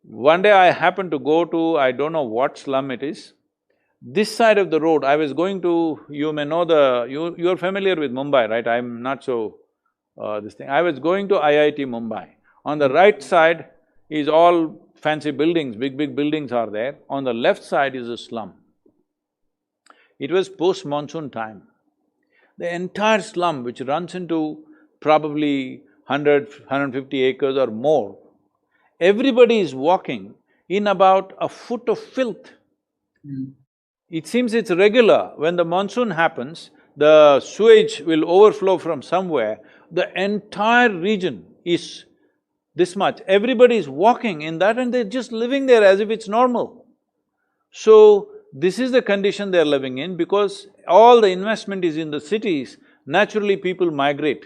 One day I happened to go to, I don't know what slum it is. This side of the road, I was going to… you may know you're familiar with Mumbai, right? I'm not so… this thing. I was going to IIT Mumbai. On the right side is all fancy buildings, big buildings are there. On the left side is a slum. It was post-monsoon time. The entire slum, which runs into probably 150 acres or more, everybody is walking in about a foot of filth. It seems it's regular. When the monsoon happens, the sewage will overflow from somewhere, the entire region is this much. Everybody is walking in that and they're just living there as if it's normal. So, this is the condition they're living in because all the investment is in the cities, naturally people migrate.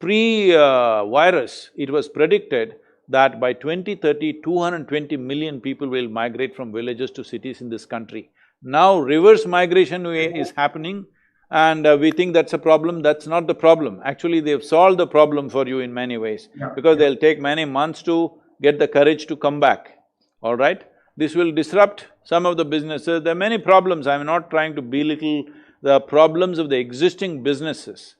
Pre-virus, it was predicted that by 2030, 220 million people will migrate from villages to cities in this country. Now reverse migration is happening and we think that's a problem. That's not the problem. Actually, they've solved the problem for you in many ways because they'll take many months to get the courage to come back, all right? This will disrupt some of the businesses. There are many problems. I'm not trying to belittle the problems of the existing businesses,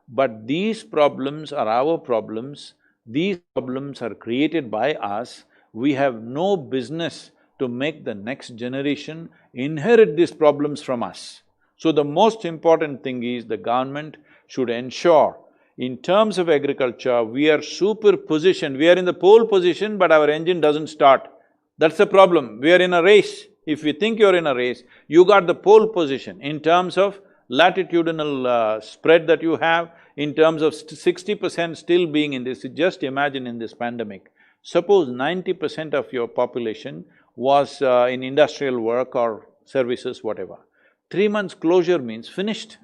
but these problems are our problems. These problems are created by us. We have no business to make the next generation inherit these problems from us. So the most important thing is the government should ensure, in terms of agriculture, we are super positioned, we are in the pole position but our engine doesn't start. That's the problem, we are in a race. If you think you're in a race, you got the pole position in terms of latitudinal spread that you have, in terms of 60% still being in this. Just imagine in this pandemic, suppose 90% of your population was in industrial work or services, whatever. 3 months closure means finished.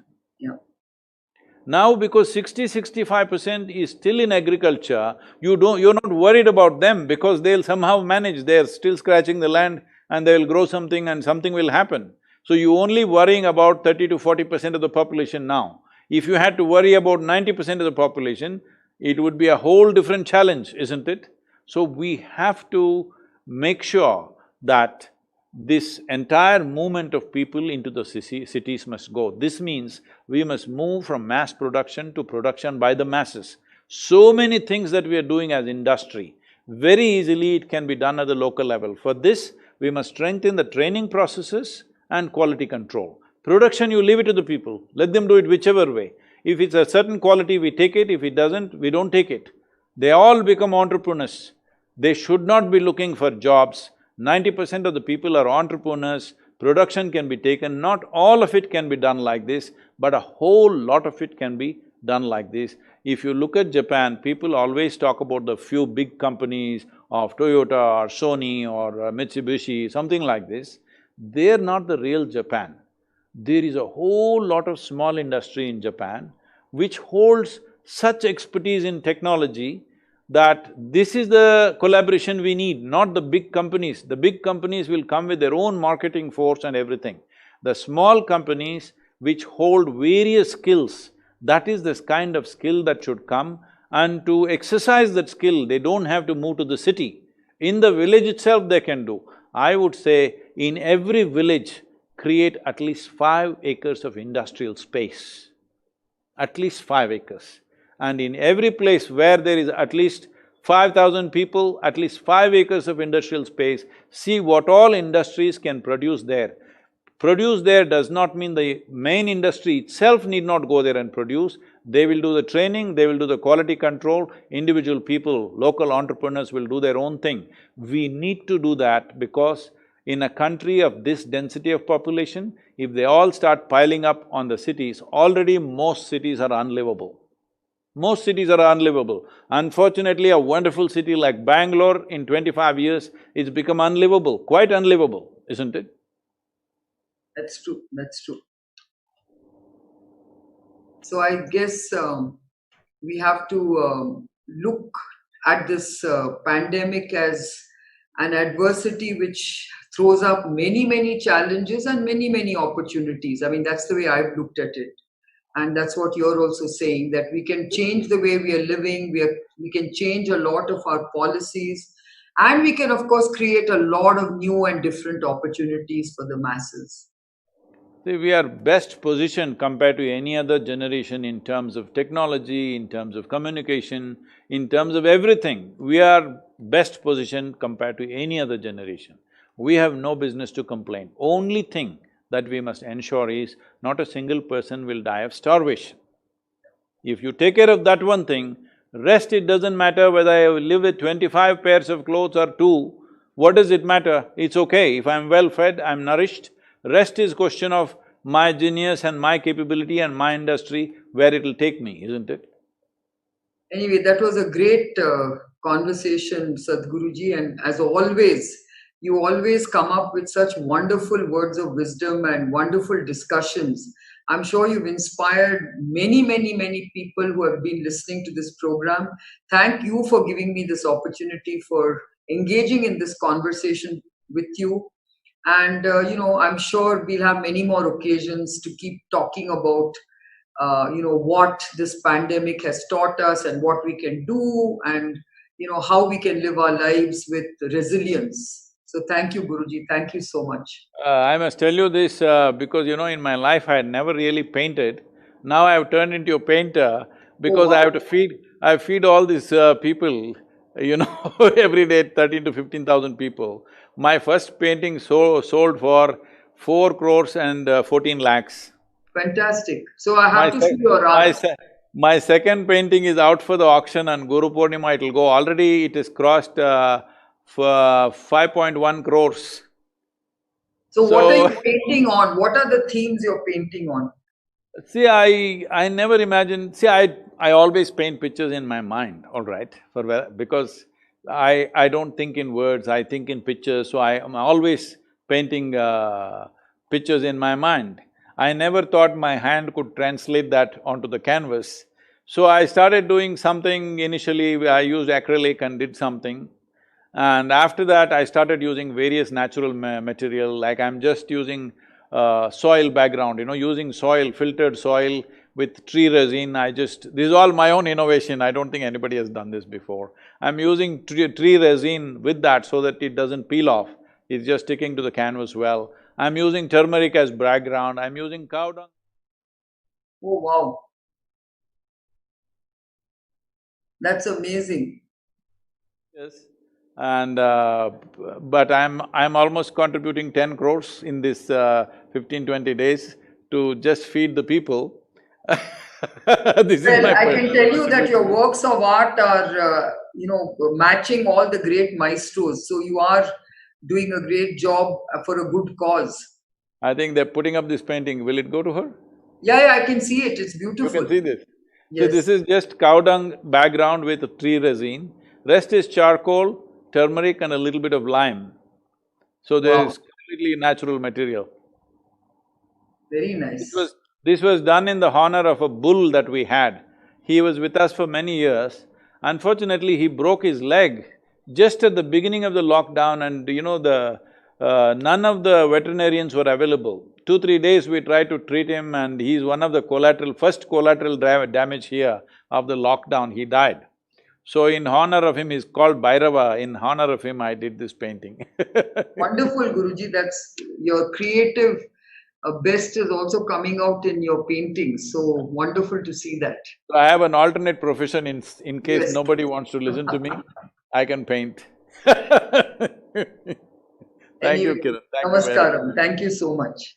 Now because 65% is still in agriculture, you're not worried about them because they'll somehow manage, they're still scratching the land and they'll grow something and something will happen. So you're only worrying about 30 to 40% of the population now. If you had to worry about 90% of the population, it would be a whole different challenge, isn't it? So we have to make sure that this entire movement of people into the cities must go. This means we must move from mass production to production by the masses. So many things that we are doing as industry, very easily it can be done at the local level. For this, we must strengthen the training processes and quality control. Production, you leave it to the people, let them do it whichever way. If it's a certain quality, we take it, if it doesn't, we don't take it. They all become entrepreneurs. They should not be looking for jobs. 90% of the people are entrepreneurs, production can be taken, not all of it can be done like this, but a whole lot of it can be done like this. If you look at Japan, people always talk about the few big companies of Toyota or Sony or Mitsubishi, something like this. They're not the real Japan. There is a whole lot of small industry in Japan which holds such expertise in technology that this is the collaboration we need, not the big companies. The big companies will come with their own marketing force and everything. The small companies which hold various skills, that is this kind of skill that should come, and to exercise that skill, they don't have to move to the city. In the village itself they can do. I would say in every village, create at least 5 acres of industrial space, at least 5 acres. And in every place where there is at least 5,000 people, at least 5 acres of industrial space, see what all industries can produce there. Produce there does not mean the main industry itself need not go there and produce. They will do the training, they will do the quality control, individual people, local entrepreneurs will do their own thing. We need to do that because in a country of this density of population, if they all start piling up on the cities, already most cities are unlivable. Most cities are unlivable. Unfortunately, a wonderful city like Bangalore in 25 years, it's become unlivable, quite unlivable, isn't it? That's true, that's true. So I guess we have to look at this pandemic as an adversity which throws up many, many challenges and many, many opportunities. I mean, that's the way I've looked at it. And that's what you're also saying, that we can change the way we are living, we can change a lot of our policies, and we can, of course, create a lot of new and different opportunities for the masses. See, we are best positioned compared to any other generation in terms of technology, in terms of communication, in terms of everything. We are best positioned compared to any other generation. We have no business to complain. Only thing that we must ensure is not a single person will die of starvation. If you take care of that one thing, rest it doesn't matter whether I live with 25 pairs of clothes or two, what does it matter? It's okay, if I'm well fed, I'm nourished. Rest is question of my genius and my capability and my industry, where it'll take me, isn't it? Anyway, that was a great conversation, Sadhguruji, and as always, you always come up with such wonderful words of wisdom and wonderful discussions. I'm sure you've inspired many, many, many people who have been listening to this program. Thank you for giving me this opportunity for engaging in this conversation with you. And, I'm sure we'll have many more occasions to keep talking about what this pandemic has taught us and what we can do, and how we can live our lives with resilience. So thank you, Guruji, thank you so much. I must tell you this because in my life I had never really painted. Now I have turned into a painter Oh, because I wow. have to feed all these people, every day 13 to 15,000 people. My first painting sold for 4 crores and 14 lakhs. Fantastic. So I My have to se see your my art. se my second painting is out for the auction on Guru Purnima, it'll go. Already it has crossed for 5.1 crores. So what are So, you painting on? What are the themes you're painting on? see, I never imagined… See, I always paint pictures in my mind, all right, because I don't think in words, I think in pictures, so I am always painting pictures in my mind. I never thought my hand could translate that onto the canvas. So I started doing something. Initially, I used acrylic and did something. And after that, I started using various natural material, like I'm just using soil background, using soil, filtered soil with tree resin. This is all my own innovation, I don't think anybody has done this before. I'm using tree resin with that so that it doesn't peel off, it's just sticking to the canvas well. I'm using turmeric as background, I'm using cow dung. Oh, wow. That's amazing. Yes. And but I'm almost contributing 10 crores in this 15-20 days to just feed the people. This is Well, my I can personal tell you that your contribution. works of art are, matching all the great maestros. So you are doing a great job for a good cause. I think they're putting up this painting. Will it go to her? Yeah, yeah, I can see it. It's You can beautiful. see this. See, Yes. this is just cow dung background with tree resin. Rest is charcoal, turmeric and a little bit of lime. So there Wow. is completely natural material. Very This nice. was… this was done in the honor of a bull that we had. He was with us for many years. Unfortunately, he broke his leg just at the beginning of the lockdown, and none of the veterinarians were available. 2-3 days we tried to treat him, and he's one of the first collateral damage here of the lockdown, he died. So in honor of him, he's called Bhairava, in honor of him I did this painting. Wonderful, Guruji. That's your creative best is also coming out in your paintings. So wonderful to see that. So I have an alternate profession in case Yes. nobody wants to listen to me, I can paint. Thank you, Anyway, Kiran. Thank you very much. namaskaram. Thank you so much.